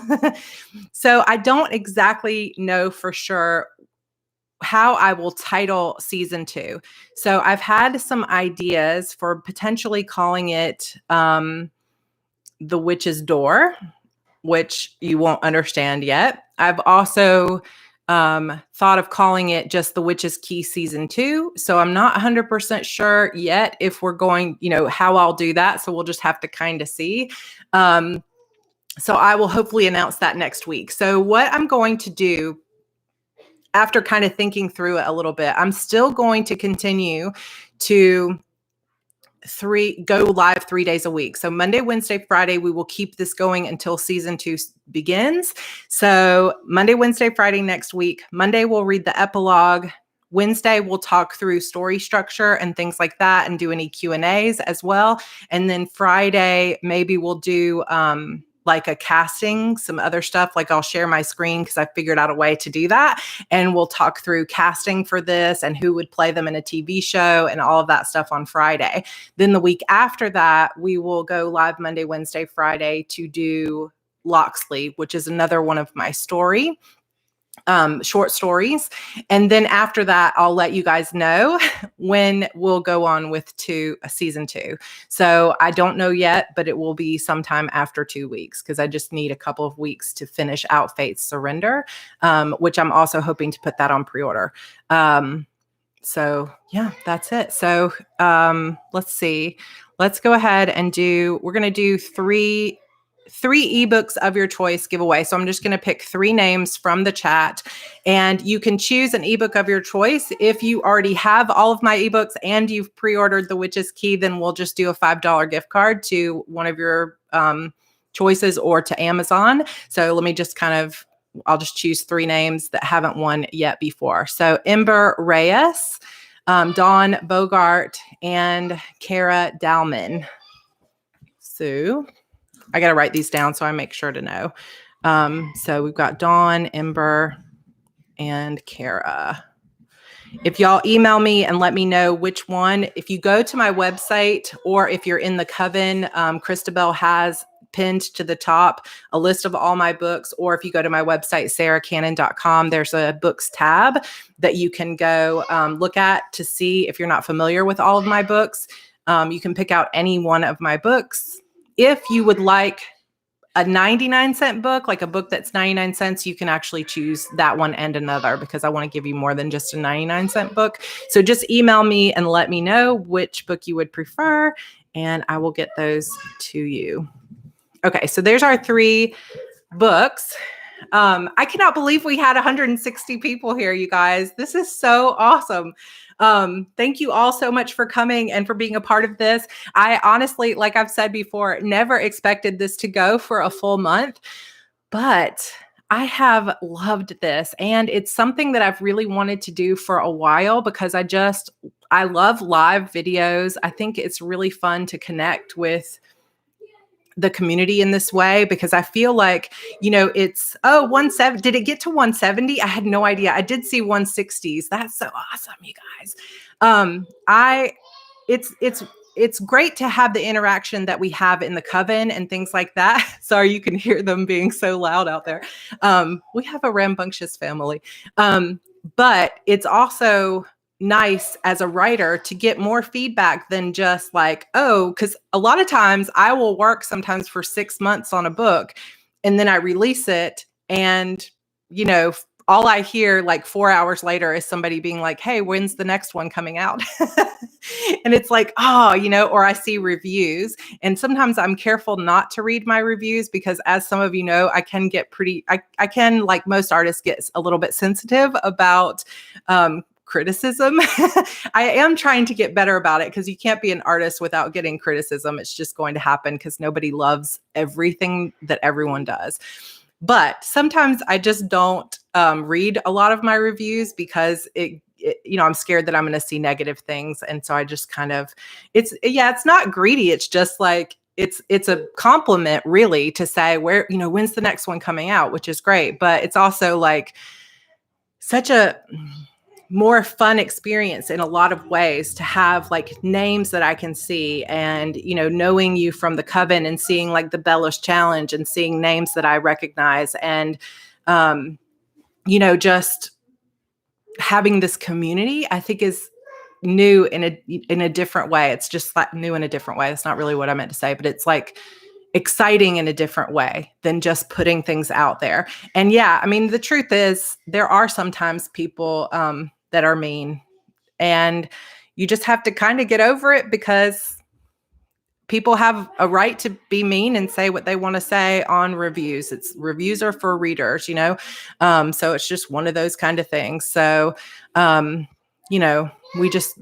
So I don't exactly know for sure how I will title season 2. So I've had some ideas for potentially calling it The Witch's Door, which you won't understand yet. I've also thought of calling it just The Witch's Key season 2. So I'm not 100% sure yet if we're going, how I'll do that. So we'll just have to kind of see. So I will hopefully announce that next week. So what I'm going to do, after kind of thinking through it a little bit, I'm still going to continue to go live 3 days a week. So Monday, Wednesday, Friday, we will keep this going until season 2 begins. So Monday, Wednesday, Friday next week. Monday, we'll read the epilogue. Wednesday, we'll talk through story structure and things like that and do any Q&As as well. And then Friday, maybe we'll do like a casting, some other stuff. Like I'll share my screen because I figured out a way to do that. And we'll talk through casting for this and who would play them in a TV show and all of that stuff on Friday. Then the week after that, we will go live Monday, Wednesday, Friday to do Locksley, which is another one of my short stories. And then after that, I'll let you guys know when we'll go on with season 2. So I don't know yet, but it will be sometime after 2 weeks because I just need a couple of weeks to finish out Fate's Surrender, which I'm also hoping to put that on pre-order. So yeah, that's it. So let's see. Let's go ahead and we're going to do three ebooks of your choice giveaway. So I'm just going to pick 3 names from the chat, and you can choose an ebook of your choice. If you already have all of my ebooks and you've pre-ordered The Witch's Key, then we'll just do a $5 gift card to one of your choices or to Amazon. So let me just I'll just choose 3 names that haven't won yet before. So Ember Reyes, Dawn Bogart, and Kara Dalman. So I got to write these down so I make sure to know. So we've got Dawn, Ember, and Kara. If y'all email me and let me know which one, if you go to my website or if you're in the Coven, Christabel has pinned to the top a list of all my books, or if you go to my website, sarahcannon.com, there's a books tab that you can go look at to see if you're not familiar with all of my books. You can pick out any one of my books. If you would like a 99-cent book, like a book that's 99 cents, you can actually choose that one and another because I want to give you more than just a 99-cent book. So just email me and let me know which book you would prefer, and I will get those to you. Okay, so there's our 3 books. I cannot believe we had 160 people here, you guys. This is so awesome. Thank you all so much for coming and for being a part of this. I honestly, like I've said before, never expected this to go for a full month, but I have loved this. And it's something that I've really wanted to do for a while because I love live videos. I think it's really fun to connect with the community in this way because I feel like, it's 170. Did it get to 170? I had no idea. I did see 160s. That's so awesome, you guys. It's great to have the interaction that we have in the Coven and things like that. Sorry, you can hear them being so loud out there. We have a rambunctious family. But it's also nice as a writer to get more feedback than just like, because a lot of times I will work sometimes for 6 months on a book and then I release it and, all I hear like 4 hours later is somebody being like, hey, when's the next one coming out? And it's like, oh, or I see reviews. And sometimes I'm careful not to read my reviews because, as some of you know, I can get I can, like most artists, get a little bit sensitive about criticism. I am trying to get better about it because you can't be an artist without getting criticism. It's just going to happen because nobody loves everything that everyone does. But sometimes I just don't read a lot of my reviews because I'm scared that I'm going to see negative things. And so I just kind of, it's not greedy. It's just like, it's a compliment really to say when's the next one coming out, which is great. But it's also like such a more fun experience in a lot of ways to have like names that I can see and, knowing you from the Coven and seeing like the Bellish Challenge and seeing names that I recognize and, just having this community, I think is new in a different way. It's just like new in a different way. That's not really what I meant to say, but it's like exciting in a different way than just putting things out there. And yeah, I mean, the truth is there are sometimes people, that are mean, and you just have to kind of get over it because people have a right to be mean and say what they want to say on reviews. Reviews are for readers, so it's just one of those kind of things. So, we just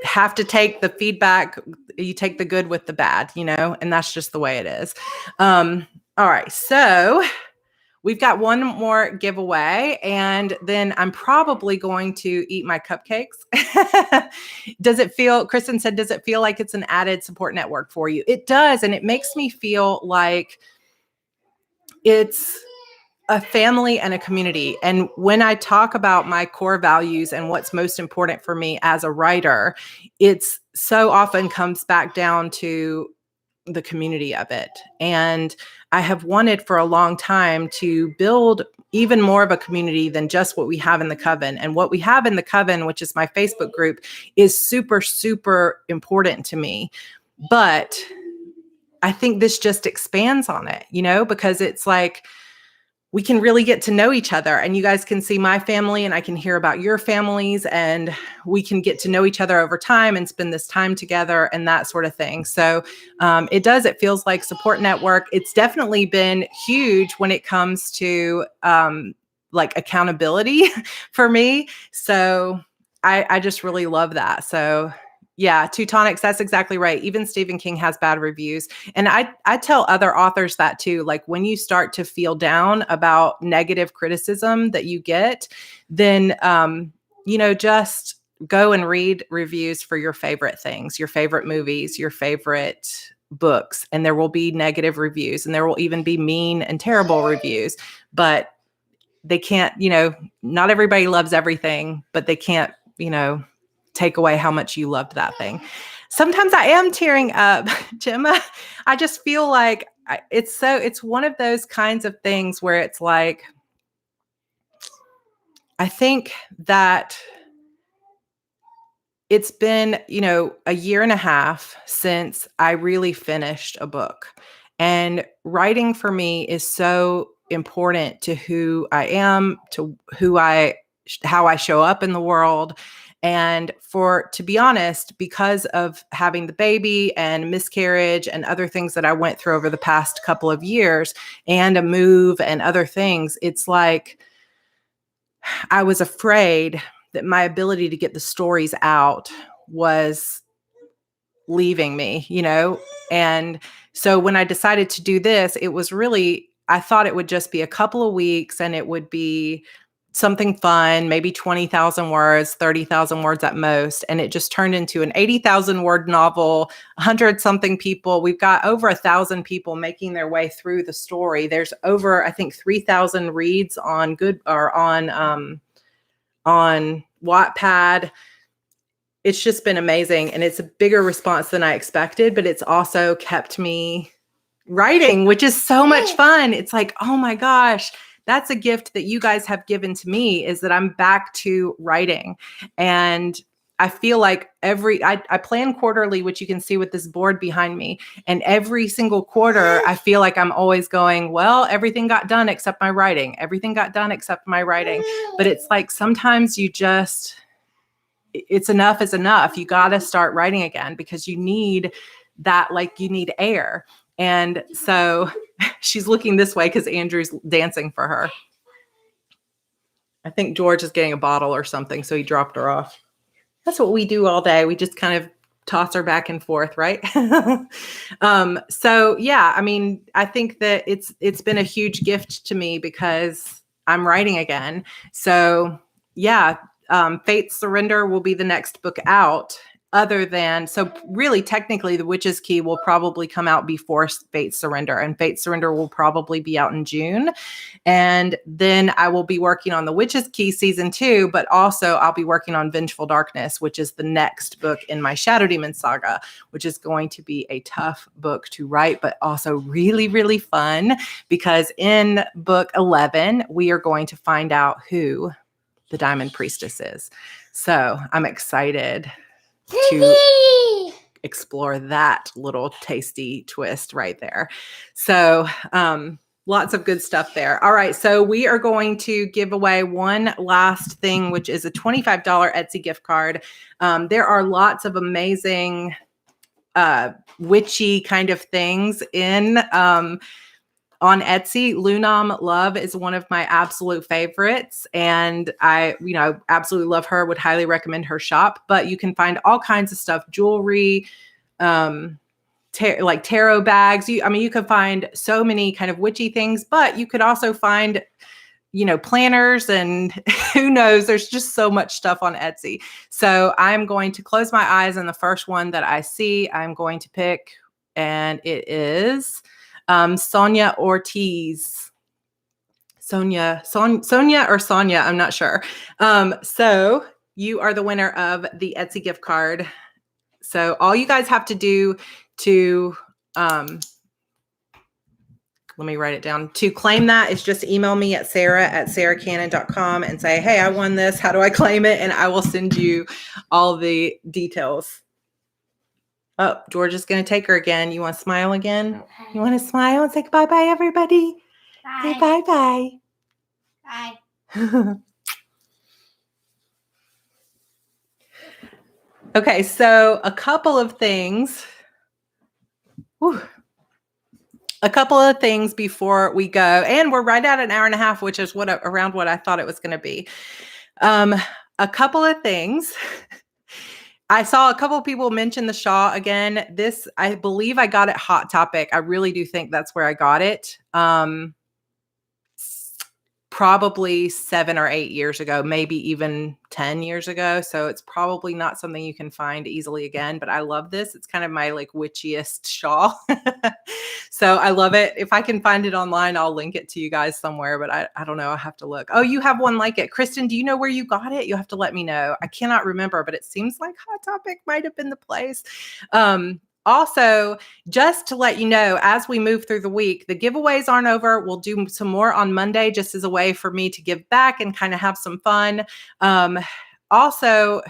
have to take the feedback. You take the good with the bad, and that's just the way it is. All right. So we've got one more giveaway, and then I'm probably going to eat my cupcakes. Kristen said, does it feel like it's an added support network for you? It does. And it makes me feel like it's a family and a community. And when I talk about my core values and what's most important for me as a writer, it's so often comes back down to the community of it. And I have wanted for a long time to build even more of a community than just what we have in the Coven. And what we have in the Coven, which is my Facebook group, is super, super important to me. But I think this just expands on it, because it's like, we can really get to know each other, and you guys can see my family and I can hear about your families, and we can get to know each other over time and spend this time together and that sort of thing. So it feels like support network. It's definitely been huge when it comes to like accountability for me. So I just really love that. So yeah, Teutonics, that's exactly right. Even Stephen King has bad reviews. And I tell other authors that too. Like when you start to feel down about negative criticism that you get, then, just go and read reviews for your favorite things, your favorite movies, your favorite books. And there will be negative reviews, and there will even be mean and terrible reviews. But they can't, not everybody loves everything, but they can't, take away how much you loved that thing. Sometimes I am tearing up, Gemma. I just feel like it's one of those kinds of things where it's like, I think that it's been, a year and a half since I really finished a book. And writing for me is so important to who I am, to how I show up in the world. And to be honest, because of having the baby and miscarriage and other things that I went through over the past couple of years and a move and other things, it's like I was afraid that my ability to get the stories out was leaving me, And so when I decided to do this, it was really, I thought it would just be a couple of weeks and it would be something fun, maybe 20,000 words, 30,000 words at most. And it just turned into an 80,000 word novel, 100 something people. We've got over 1,000 people making their way through the story. There's over, I think, 3,000 reads on Wattpad. It's just been amazing. And it's a bigger response than I expected, but it's also kept me writing, which is so much fun. It's like, oh my gosh, that's a gift that you guys have given to me, is that I'm back to writing. And I feel like I plan quarterly, which you can see with this board behind me. And every single quarter, I feel like I'm always going, well, everything got done except my writing. Everything got done except my writing. But it's like sometimes it's enough is enough. You got to start writing again because you need that, like you need air. And so she's looking this way because Andrew's dancing for her. I think George is getting a bottle or something, so he dropped her off. That's what we do all day. We just kind of toss her back and forth, right? So yeah, I mean, I think that it's been a huge gift to me because I'm writing again. So yeah, Fate's Surrender will be the next book out. So really technically The Witch's Key will probably come out before Fate's Surrender, and Fate's Surrender will probably be out in June. And then I will be working on The Witch's Key season 2, but also I'll be working on Vengeful Darkness, which is the next book in my Shadow Demon saga, which is going to be a tough book to write, but also really, really fun because in book 11, we are going to find out who the Diamond Priestess is. So I'm excited to explore that little tasty twist right there. So lots of good stuff there. All right. So we are going to give away one last thing, which is a $25 Etsy gift card. There are lots of amazing witchy kind of things on Etsy. Lunam Love is one of my absolute favorites. And I, absolutely love her, would highly recommend her shop, but you can find all kinds of stuff, jewelry, like tarot bags. You could find so many kind of witchy things, but you could also find, planners and who knows, there's just so much stuff on Etsy. So I'm going to close my eyes and the first one that I see, I'm going to pick, and it is Sonia Ortiz. Sonia or Sonia, I'm not sure. So you are the winner of the Etsy gift card. So all you guys have to do to, let me write it down, to claim that is just email me at sarah@sarahcannon.com and say, hey, I won this. How do I claim it? And I will send you all the details. Oh, George is going to take her again. You want to smile again? Okay. You want to smile and say bye-bye, everybody? Bye. Say bye-bye. Bye. Okay, so a couple of things. A couple of things before we go. And we're right at an hour and a half, which is around what I thought it was going to be. A couple of things. I saw a couple of people mention the shawl again. This, I believe I got it Hot Topic. I really do think that's where I got it. Probably 7 or 8 years ago, maybe even 10 years ago. So it's probably not something you can find easily again, but I love this. It's kind of my like witchiest shawl. So I love it. If I can find it online, I'll link it to you guys somewhere, but I don't know. I have to look. Oh, you have one like it. Kristen, do you know where you got it? You'll have to let me know. I cannot remember, but it seems like Hot Topic might have been the place. Also, just to let you know, as we move through the week, the giveaways aren't over. We'll do some more on Monday just as a way for me to give back and kind of have some fun. Also,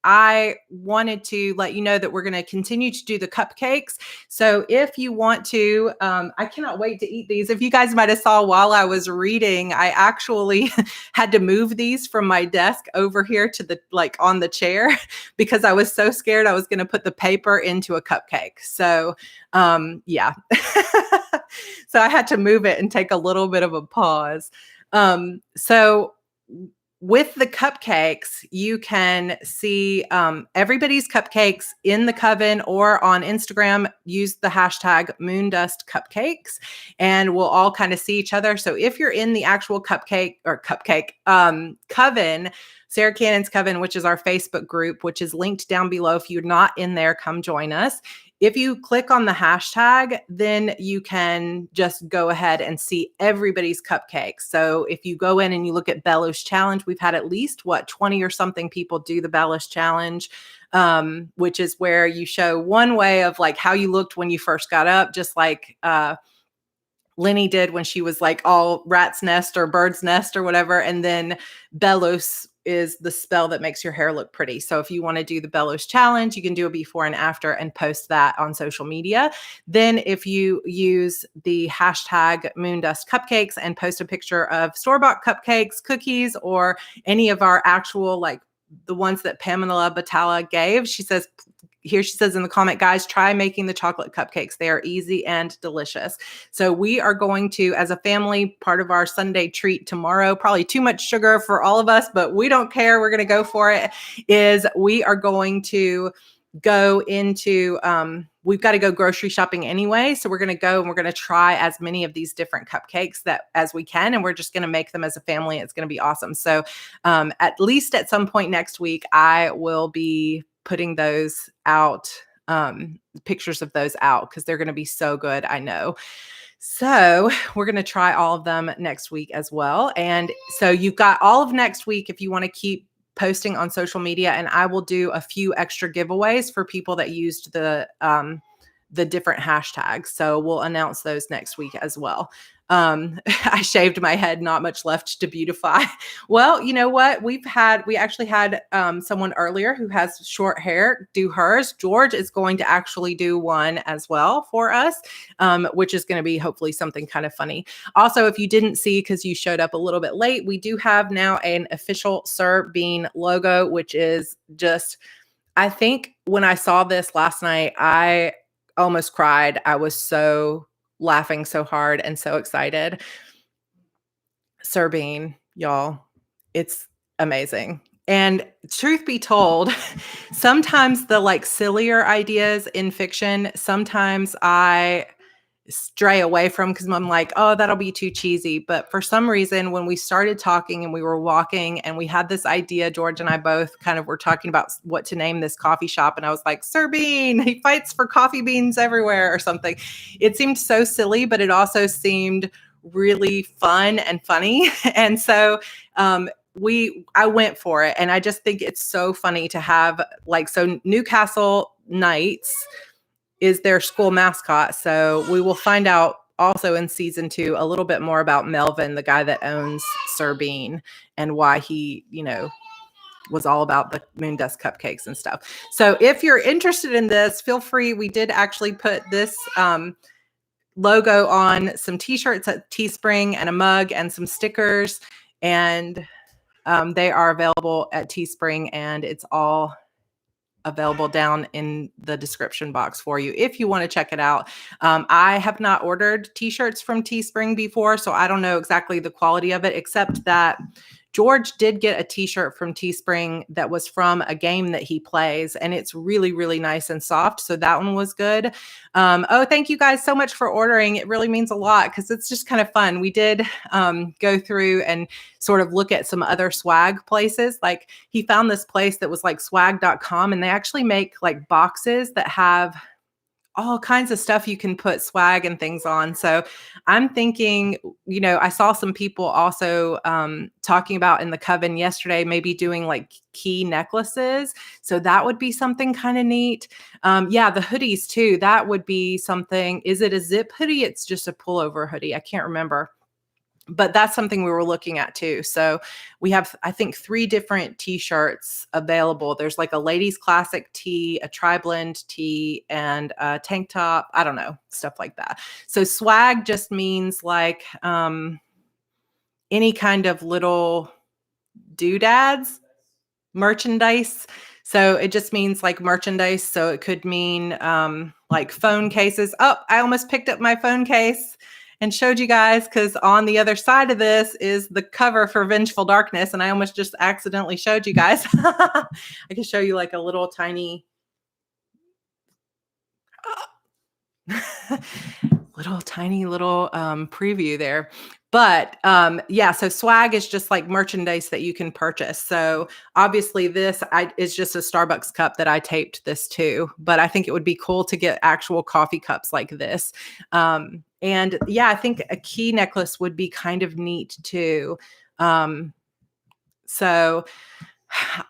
I wanted to let you know that we're going to continue to do the cupcakes. So if you want to, I cannot wait to eat these. If you guys might have saw while I was reading, I actually had to move these from my desk over here to the, like on the chair because I was so scared I was going to put the paper into a cupcake. So yeah, so I had to move it and take a little bit of a pause. So with the cupcakes, you can see everybody's cupcakes in the coven or on Instagram. Use the hashtag MOONDUST Cupcakes, and we'll all kind of see each other. So if you're in the actual cupcake coven, Sarah Cannon's Coven, which is our Facebook group, which is linked down below. If you're not in there, come join us. If you click on the hashtag, then you can just go ahead and see everybody's cupcakes. So if you go in and you look at Bella's Challenge, we've had at least 20 or something people do the Bella's Challenge, which is where you show one way of like how you looked when you first got up, just like Lenny did when she was like all rat's nest or bird's nest or whatever. And then Belos is the spell that makes your hair look pretty. So if you want to do the Bellows challenge, you can do a before and after and post that on social media. Then if you use the hashtag MOONDUST cupcakes and post a picture of store-bought cupcakes, cookies, or any of our actual, like the ones that Pamela Batalla gave, she says in the comment, guys, try making the chocolate cupcakes. They are easy and delicious. So we are going to, as a family, part of our Sunday treat tomorrow, probably too much sugar for all of us, but we don't care. We're going to go for it, is we are going to go into, we've got to go grocery shopping anyway. So we're going to go and we're going to try as many of these different cupcakes as we can. And we're just going to make them as a family. It's going to be awesome. So at least at some point next week, I will be putting those out, pictures of those out, because they're going to be so good, I know. So we're going to try all of them next week as well. And so you've got all of next week if you want to keep posting on social media, and I will do a few extra giveaways for people that used the different hashtags. So we'll announce those next week as well. I shaved my head, not much left to beautify. Well, you know what? We actually had someone earlier who has short hair do hers. George is going to actually do one as well for us, which is going to be hopefully something kind of funny. Also, if you didn't see, because you showed up a little bit late, we do have now an official Sir Bean logo, which is just, I think when I saw this last night, I almost cried. I was so laughing so hard and so excited. Sir Bean, y'all, it's amazing. And truth be told, sometimes the like sillier ideas in fiction, sometimes I stray away from, because I'm like, oh, that'll be too cheesy. But for some reason, when we started talking and we were walking and we had this idea, George and I both kind of were talking about what to name this coffee shop. And I was like, Sir Bean, he fights for coffee beans everywhere or something. It seemed so silly, but it also seemed really fun and funny. And so I went for it. And I just think it's so funny to have, like, so Newcastle Knights is their school mascot. So we will find out also in season 2 a little bit more about Melvin, the guy that owns Sir Bean, and why he, was all about the MOONDUST cupcakes and stuff. So if you're interested in this, feel free. We did actually put this logo on some t-shirts at Teespring and a mug and some stickers. And they are available at Teespring, and it's all available down in the description box for you if you want to check it out. I have not ordered t-shirts from Teespring before, so I don't know exactly the quality of it, except that George did get a t-shirt from Teespring that was from a game that he plays, and it's really, really nice and soft. So that one was good. Oh, thank you guys so much for ordering. It really means a lot because it's just kind of fun. We did go through and sort of look at some other swag places. Like he found this place that was like swag.com, and they actually make like boxes that have all kinds of stuff you can put swag and things on. So I'm thinking, I saw some people also talking about in the Coven yesterday, maybe doing like key necklaces. So that would be something kind of neat. Yeah, the hoodies too. That would be something. Is it a zip hoodie? It's just a pullover hoodie. I can't remember. But that's something we were looking at too. So we have, I think, 3 different t-shirts available. There's like a ladies classic tee, a tri-blend tee, and a tank top. I don't know, stuff like that. So swag just means like any kind of little doodads, merchandise. So it just means like merchandise. So it could mean like phone cases. Oh, I almost picked up my phone case and showed you guys, because on the other side of this is the cover for Vengeful Darkness, and I almost just accidentally showed you guys. I can show you like a little tiny preview there. But yeah, so swag is just like merchandise that you can purchase. So obviously this is just a Starbucks cup that I taped this to, but I think it would be cool to get actual coffee cups like this. And yeah, I think a key necklace would be kind of neat too. So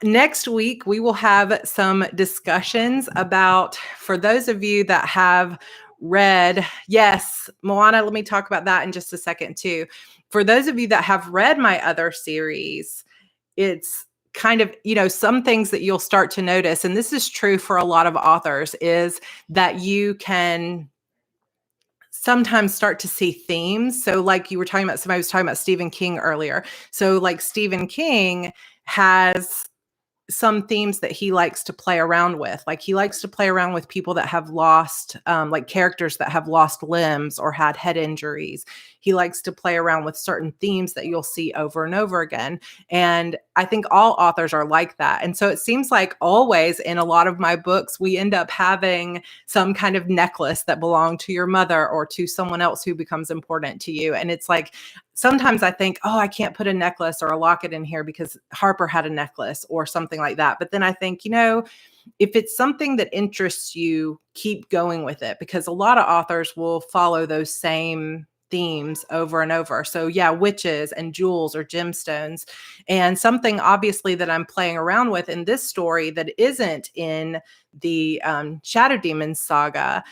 next week we will have some discussions about, for those of you that have read, yes, Moana, let me talk about that in just a second too. For those of you that have read my other series, it's kind of, some things that you'll start to notice, and this is true for a lot of authors, is that you can sometimes start to see themes. So like you were talking about, somebody was talking about Stephen King earlier. So like Stephen King has some themes that he likes to play around with. Like he likes to play around with people that have lost, like characters that have lost limbs or had head injuries. He likes to play around with certain themes that you'll see over and over again. And I think all authors are like that. And so it seems like always in a lot of my books, we end up having some kind of necklace that belonged to your mother or to someone else who becomes important to you. And it's like, sometimes I think, oh, I can't put a necklace or a locket in here because Harper had a necklace or something like that. But then I think, if it's something that interests you, keep going with it, because a lot of authors will follow those same themes over and over. So yeah, witches and jewels or gemstones. And something obviously that I'm playing around with in this story that isn't in the Shadow Demons saga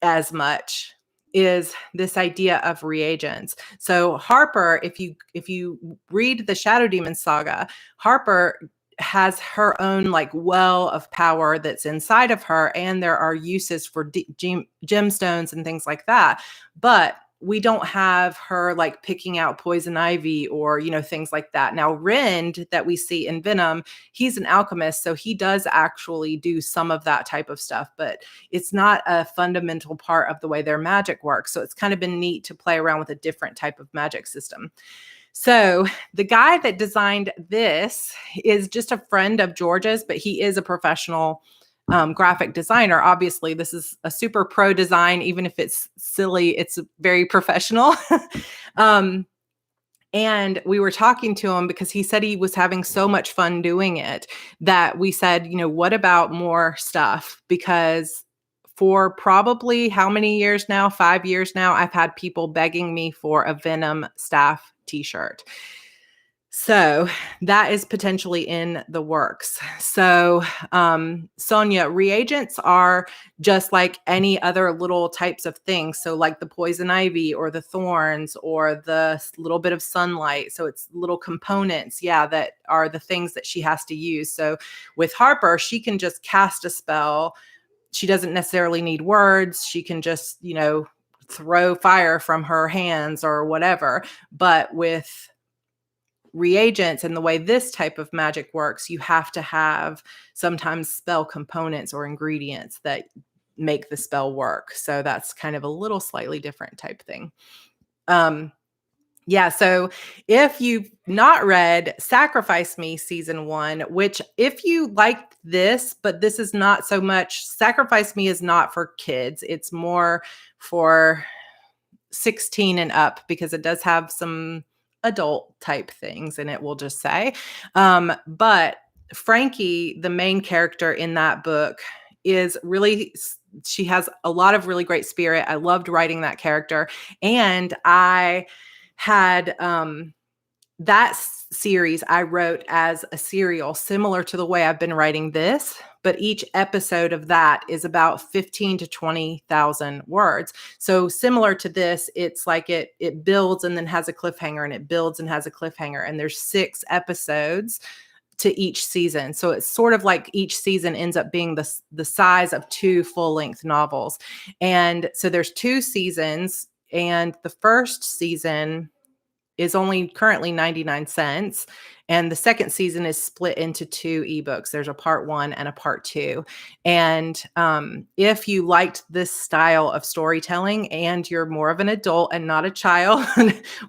as much is this idea of reagents. So Harper, if you read the Shadow Demons saga, Harper has her own like well of power that's inside of her, and there are uses for gemstones and things like that. But we don't have her like picking out poison ivy or, things like that. Now, Rend that we see in Venom, he's an alchemist. So he does actually do some of that type of stuff, but it's not a fundamental part of the way their magic works. So it's kind of been neat to play around with a different type of magic system. So the guy that designed this is just a friend of George's, but he is a professional graphic designer. Obviously, this is a super pro design. Even if it's silly, it's very professional. And we were talking to him because he said he was having so much fun doing it that we said, what about more stuff? Because for probably how many years now, 5 years now, I've had people begging me for a Venom staff t-shirt. So that is potentially in the works. So, Sonia, reagents are just like any other little types of things. So like the poison ivy or the thorns or the little bit of sunlight. So it's little components, that are the things that she has to use. So with Harper, she can just cast a spell. She doesn't necessarily need words. She can just, throw fire from her hands or whatever. But with reagents and the way this type of magic works, you have to have sometimes spell components or ingredients that make the spell work. So that's kind of a little slightly different type thing. So if you've not read Sacrifice Me season 1, which if you liked this, but this is not so much, Sacrifice Me is not for kids. It's more for 16 and up because it does have some adult type things in it, we'll just say. But Frankie, the main character in that book, is really, she has a lot of really great spirit. I loved writing that character. And I had that series I wrote as a serial, similar to the way I've been writing this, but each episode of that is about 15 to 20,000 words. So similar to this, it's like it builds and then has a cliffhanger, and it builds and has a cliffhanger, and there's 6 episodes to each season. So it's sort of like each season ends up being the size of 2 full-length novels. And so there's 2 seasons, and the first season is only currently 99 cents. And the second season is split into 2 ebooks. There's a part 1 and a part 2. And if you liked this style of storytelling and you're more of an adult and not a child,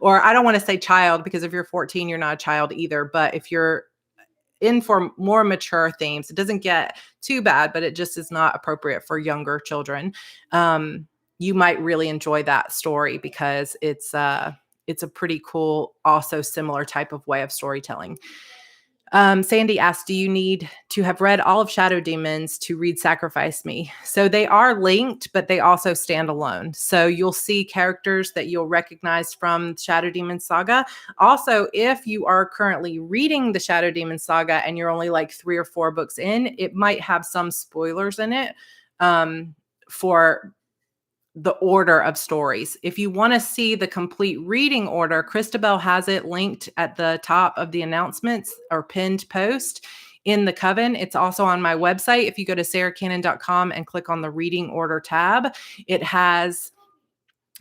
or I don't want to say child because if you're 14, you're not a child either. But if you're in for more mature themes, it doesn't get too bad, but it just is not appropriate for younger children. You might really enjoy that story because it's a pretty cool, also similar type of way of storytelling. Sandy asked, do you need to have read all of Shadow Demons to read Sacrifice Me? So they are linked, but they also stand alone. So you'll see characters that you'll recognize from Shadow Demon Saga. Also, if you are currently reading the Shadow Demon Saga and you're only like 3 or 4 books in, it might have some spoilers in it for the order of stories. If you want to see the complete reading order, Christabel has it linked at the top of the announcements or pinned post in the Coven. It's also on my website. If you go to sarahcannon.com and click on the reading order tab, it has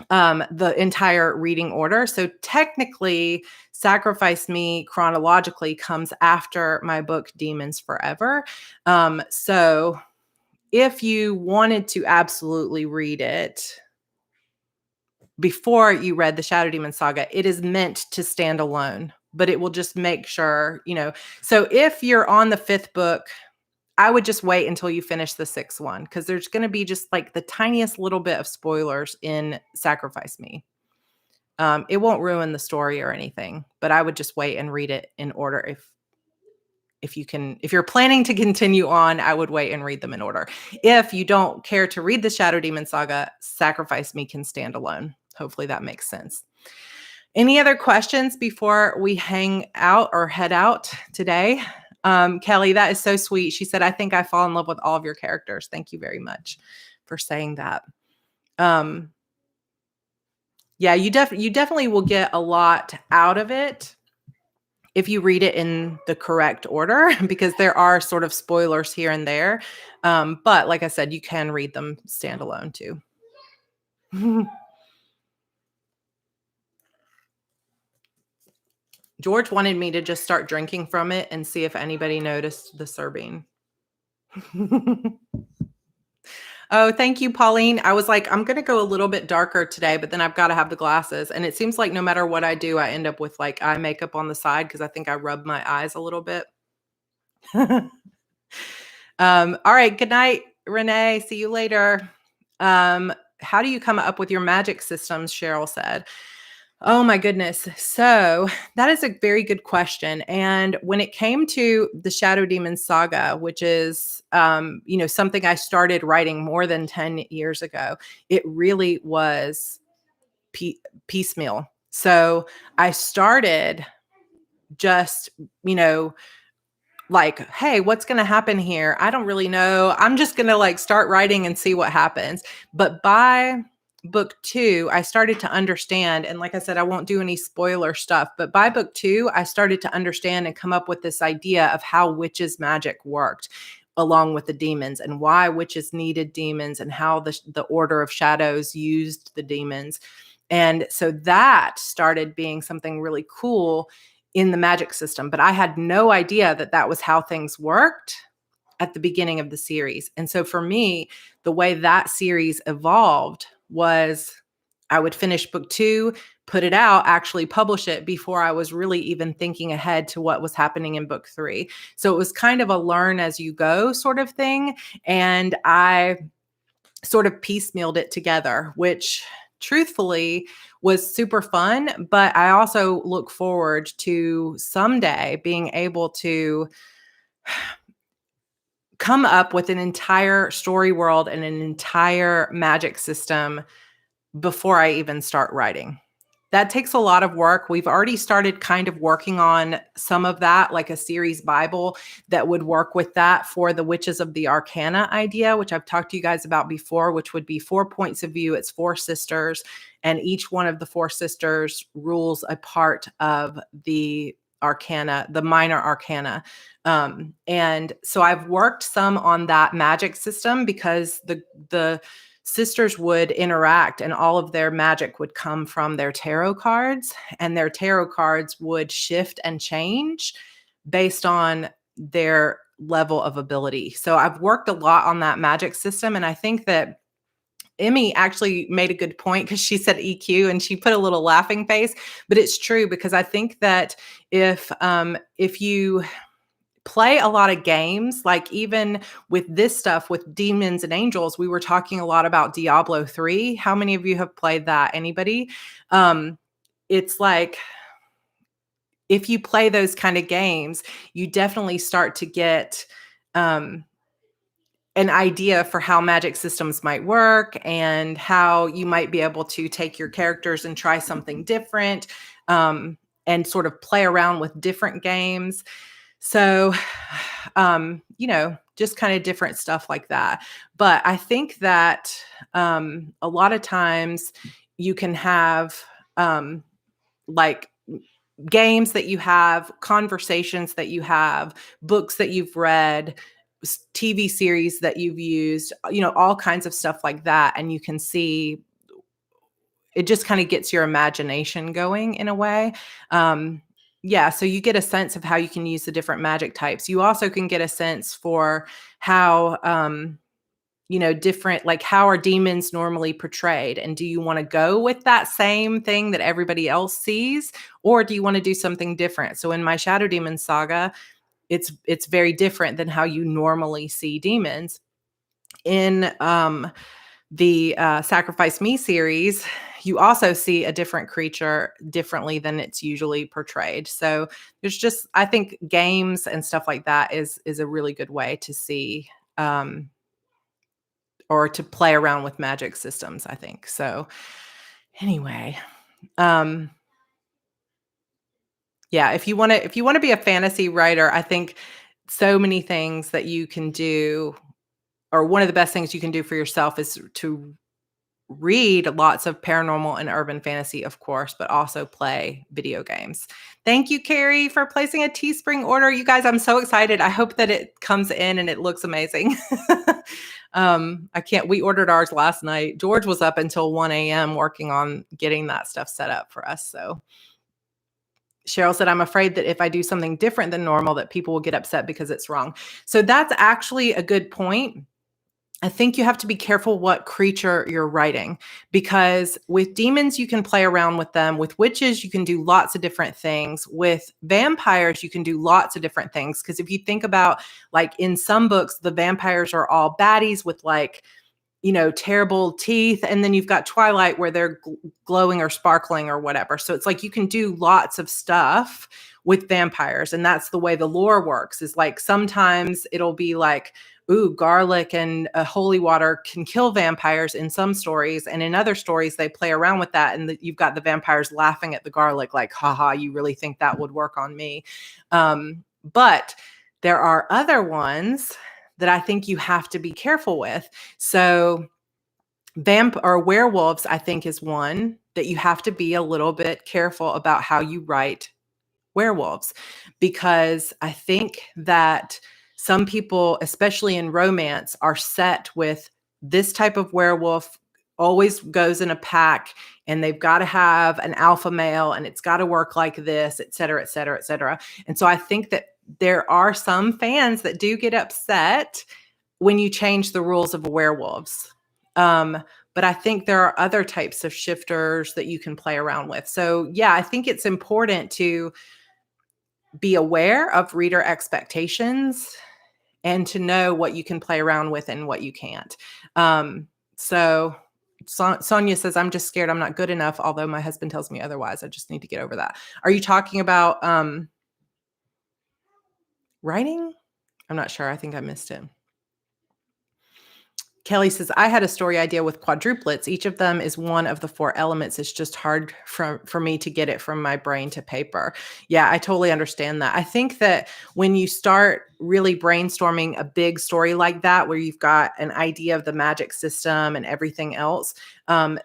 the entire reading order. So technically, Sacrifice Me chronologically comes after my book Demons Forever. So if you wanted to absolutely read it before you read the Shadow Demon Saga, it is meant to stand alone, but it will just make sure, so if you're on the 5th book, I would just wait until you finish the 6th one, because there's going to be just like the tiniest little bit of spoilers in Sacrifice Me. It won't ruin the story or anything, but I would just wait and read it in order. If you're planning to continue on, I would wait and read them in order. If you don't care to read the Shadow Demon Saga, Sacrifice Me can stand alone. Hopefully that makes sense. Any other questions before we hang out or head out today? Kelly, that is so sweet. She said, I think I fall in love with all of your characters. Thank you very much for saying that. Yeah, you definitely will get a lot out of it if you read it in the correct order, because there are sort of spoilers here and there. But like I said, you can read them standalone too. George wanted me to just start drinking from it and see if anybody noticed the serving. Oh, thank you, Pauline. I was like, I'm going to go a little bit darker today, but then I've got to have the glasses. And it seems like no matter what I do, I end up with like eye makeup on the side because I think I rub my eyes a little bit. All right. Good night, Renee. See you later. How do you come up with your magic systems? Cheryl said. Oh my goodness. So that is a very good question. And when it came to the Shadow Demon Saga, which is, something I started writing more than 10 years ago, it really was piecemeal. So I started just, like, hey, what's going to happen here? I don't really know. I'm just going to like start writing and see what happens. But by book 2, I started to understand. And like I said, I won't do any spoiler stuff, but by book 2, I started to understand and come up with this idea of how witches' magic worked along with the demons and why witches needed demons and how the Order of Shadows used the demons. And so that started being something really cool in the magic system, but I had no idea that that was how things worked at the beginning of the series. And so for me, the way that series evolved was I would finish book 2, put it out, actually publish it before I was really even thinking ahead to what was happening in book 3. So it was kind of a learn as you go sort of thing. And I sort of piecemealed it together, which truthfully was super fun. But I also look forward to someday being able to come up with an entire story world and an entire magic system before I even start writing. That takes a lot of work. We've already started kind of working on some of that, like a series Bible that would work with that for the Witches of the Arcana idea, which I've talked to you guys about before, which would be 4 points of view. It's 4 sisters, and each one of the 4 sisters rules a part of the arcana, the minor arcana. And so I've worked some on that magic system because the sisters would interact and all of their magic would come from their tarot cards, and their tarot cards would shift and change based on their level of ability. So I've worked a lot on that magic system. And I think that Emmy actually made a good point because she said EQ and she put a little laughing face, but it's true because I think that if you play a lot of games, like even with this stuff with demons and angels, we were talking a lot about Diablo 3. How many of you have played that? Anybody? It's like, if you play those kind of games, you definitely start to get an idea for how magic systems might work and how you might be able to take your characters and try something different, and sort of play around with different games. So, just kind of different stuff like that. But I think that a lot of times you can have like games that you have, conversations that you have, books that you've read, TV series that you've used, all kinds of stuff like that. And you can see it just kind of gets your imagination going in a way. Yeah, so you get a sense of how you can use the different magic types. You also can get a sense for how different, like how are demons normally portrayed? And do you want to go with that same thing that everybody else sees? Or do you want to do something different? So in my Shadow Demon saga, it's very different than how you normally see demons. In the Sacrifice Me series, you also see a different creature differently than it's usually portrayed. So there's just, I think games and stuff like that is a really good way to see or to play around with magic systems, I think. So anyway, yeah, if you want to be a fantasy writer, I think so many things that you can do, or one of the best things you can do for yourself is to read lots of paranormal and urban fantasy, of course, but also play video games. Thank you, Carrie, for placing a Teespring order. You guys, I'm so excited. I hope that it comes in and it looks amazing. We ordered ours last night. George was up until 1 a.m. working on getting that stuff set up for us. So Cheryl said, I'm afraid that if I do something different than normal, that people will get upset because it's wrong. So that's actually a good point. I think you have to be careful what creature you're writing, because with demons, you can play around with them. With witches, you can do lots of different things. With vampires, you can do lots of different things. Because if you think about, like in some books, the vampires are all baddies with terrible teeth. And then you've got Twilight where they're glowing or sparkling or whatever. So it's like you can do lots of stuff with vampires. And that's the way the lore works, is like sometimes it'll be like, ooh, garlic and holy water can kill vampires in some stories. And in other stories, they play around with that. And you've got the vampires laughing at the garlic like, haha, you really think that would work on me? But there are other ones that I think you have to be careful with. So werewolves, I think, is one that you have to be a little bit careful about how you write werewolves, because I think that some people, especially in romance, are set with this type of werewolf always goes in a pack and they've got to have an alpha male and it's got to work like this, et cetera, et cetera, et cetera. And so I think that there are some fans that do get upset when you change the rules of werewolves. But I think there are other types of shifters that you can play around with. So yeah, I think it's important to be aware of reader expectations and to know what you can play around with and what you can't. So Sonia says, I'm just scared I'm not good enough, although my husband tells me otherwise. I just need to get over that. Are you talking about writing? I'm not sure. I think I missed it. Kelly says, I had a story idea with quadruplets. Each of them is one of the 4 elements. It's just hard for me to get it from my brain to paper. Yeah, I totally understand that. I think that when you start really brainstorming a big story like that, where you've got an idea of the magic system and everything else,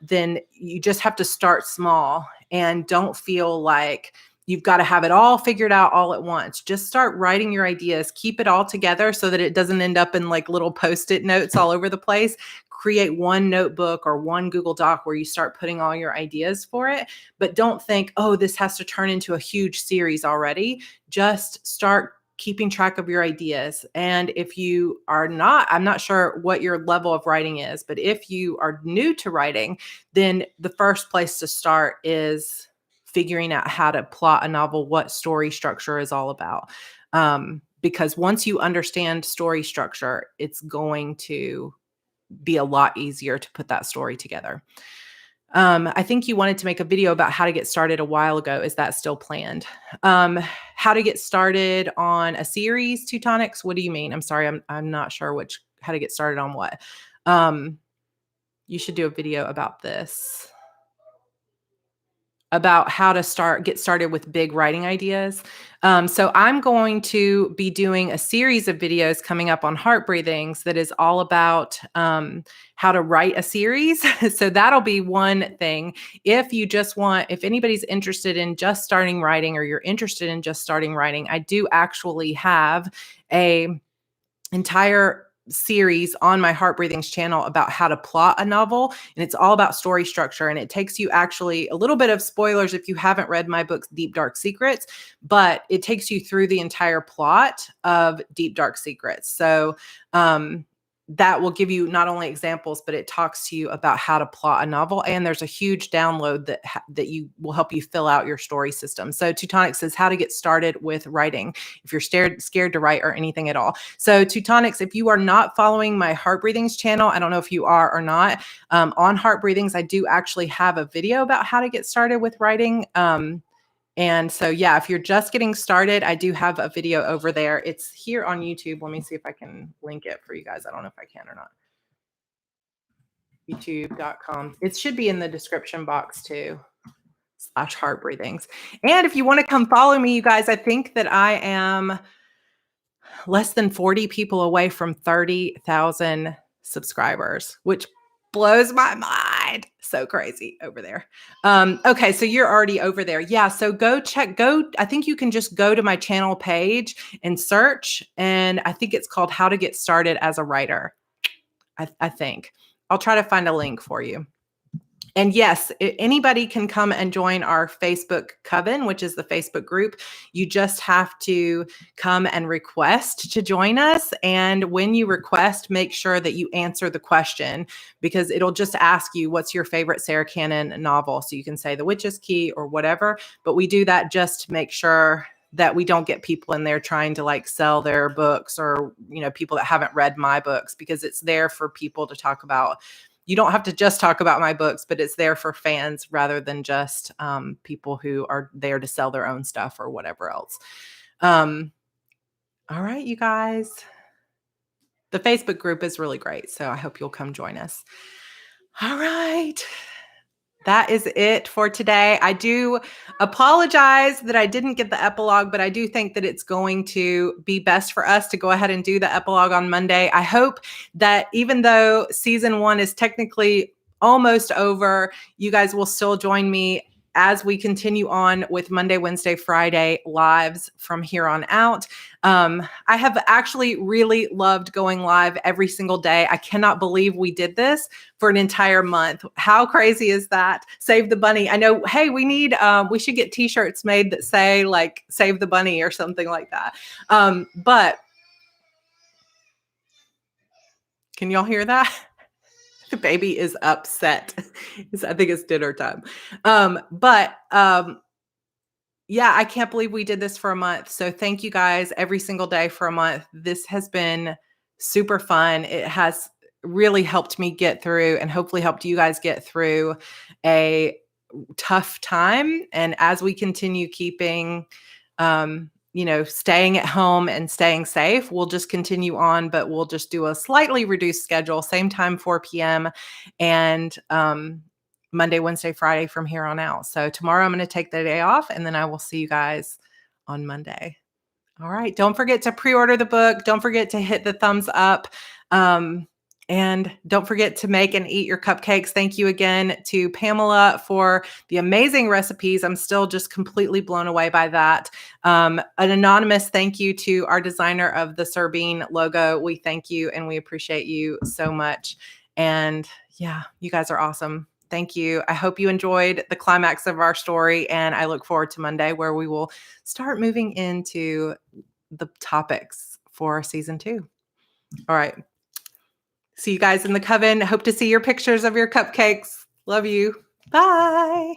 then you just have to start small and don't feel like you've got to have it all figured out all at once. Just start writing your ideas, keep it all together so that it doesn't end up in like little Post-it notes all over the place. Create one notebook or one Google Doc where you start putting all your ideas for it. But don't think, oh, this has to turn into a huge series already. Just start keeping track of your ideas. And if you are not, I'm not sure what your level of writing is, but if you are new to writing, then the first place to start is figuring out how to plot a novel, what story structure is all about. Because once you understand story structure, it's going to be a lot easier to put that story together. I think you wanted to make a video about how to get started a while ago. Is that still planned? How to get started on a series, Teutonics? What do you mean? I'm sorry, I'm not sure how to get started on what. You should do a video about this. about how to get started with big writing ideas. So I'm going to be doing a series of videos coming up on heart breathings that is all about how to write a series. So that'll be one thing. If anybody's interested in just starting writing, or you're interested in just starting writing, I do actually have a entire series on my Heart Breathings channel about how to plot a novel, and it's all about story structure, and it takes you, actually, a little bit of spoilers if you haven't read my books Deep Dark Secrets, but it takes you through the entire plot of Deep Dark Secrets. So that will give you not only examples, but it talks to you about how to plot a novel. And there's a huge download that you will help you fill out your story system. So Teutonic says how to get started with writing if you're scared to write or anything at all. So Teutonics, if you are not following my Heart Breathings channel, I don't know if you are or not, on Heart Breathings, I do actually have a video about how to get started with writing. And so, yeah, if you're just getting started, I do have a video over there. It's here on YouTube. Let me see if I can link it for you guys. I don't know if I can or not. YouTube.com. It should be in the description box too, /heart breathings. And if you want to come follow me, you guys, I think that I am less than 40 people away from 30,000 subscribers, which blows my mind. So crazy over there. Okay, so you're already over there. Yeah, so I think you can just go to my channel page and search, and I think it's called How to Get Started as a Writer. I think. I'll try to find a link for you. And yes, anybody can come and join our Facebook Coven, which is the Facebook group. You just have to come and request to join us. And when you request, make sure that you answer the question, because it'll just ask you, what's your favorite Sarah Cannon novel? So you can say The Witch's Key or whatever. But we do that just to make sure that we don't get people in there trying to like sell their books, or, people that haven't read my books, because it's there for people to talk about. You don't have to just talk about my books, but it's there for fans rather than just people who are there to sell their own stuff or whatever else. All right, you guys. The Facebook group is really great, so I hope you'll come join us. All right. That is it for today. I do apologize that I didn't get the epilogue, but I do think that it's going to be best for us to go ahead and do the epilogue on Monday. I hope that even though season 1 is technically almost over, you guys will still join me as we continue on with Monday, Wednesday, Friday lives from here on out. I have actually really loved going live every single day. I cannot believe we did this for an entire month. How crazy is that? Save the bunny. I know, hey, we should get t-shirts made that say like save the bunny or something like that. But can y'all hear that? The baby is upset. I think it's dinner time. Yeah, I can't believe we did this for a month. So thank you guys every single day for a month. This has been super fun. It has really helped me get through, and hopefully helped you guys get through a tough time. And as we continue keeping, staying at home and staying safe, we'll just continue on, but we'll just do a slightly reduced schedule, same time, 4 p.m. and Monday, Wednesday, Friday from here on out. So tomorrow I'm going to take the day off, and then I will see you guys on Monday. All right. Don't forget to pre-order the book. Don't forget to hit the thumbs up. And don't forget to make and eat your cupcakes. Thank you again to Pamela for the amazing recipes. I'm still just completely blown away by that. An anonymous thank you to our designer of the Sorbine logo. We thank you and we appreciate you so much. And yeah, you guys are awesome. Thank you. I hope you enjoyed the climax of our story, and I look forward to Monday, where we will start moving into the topics for season 2. All right. See you guys in the coven. Hope to see your pictures of your cupcakes. Love you. Bye.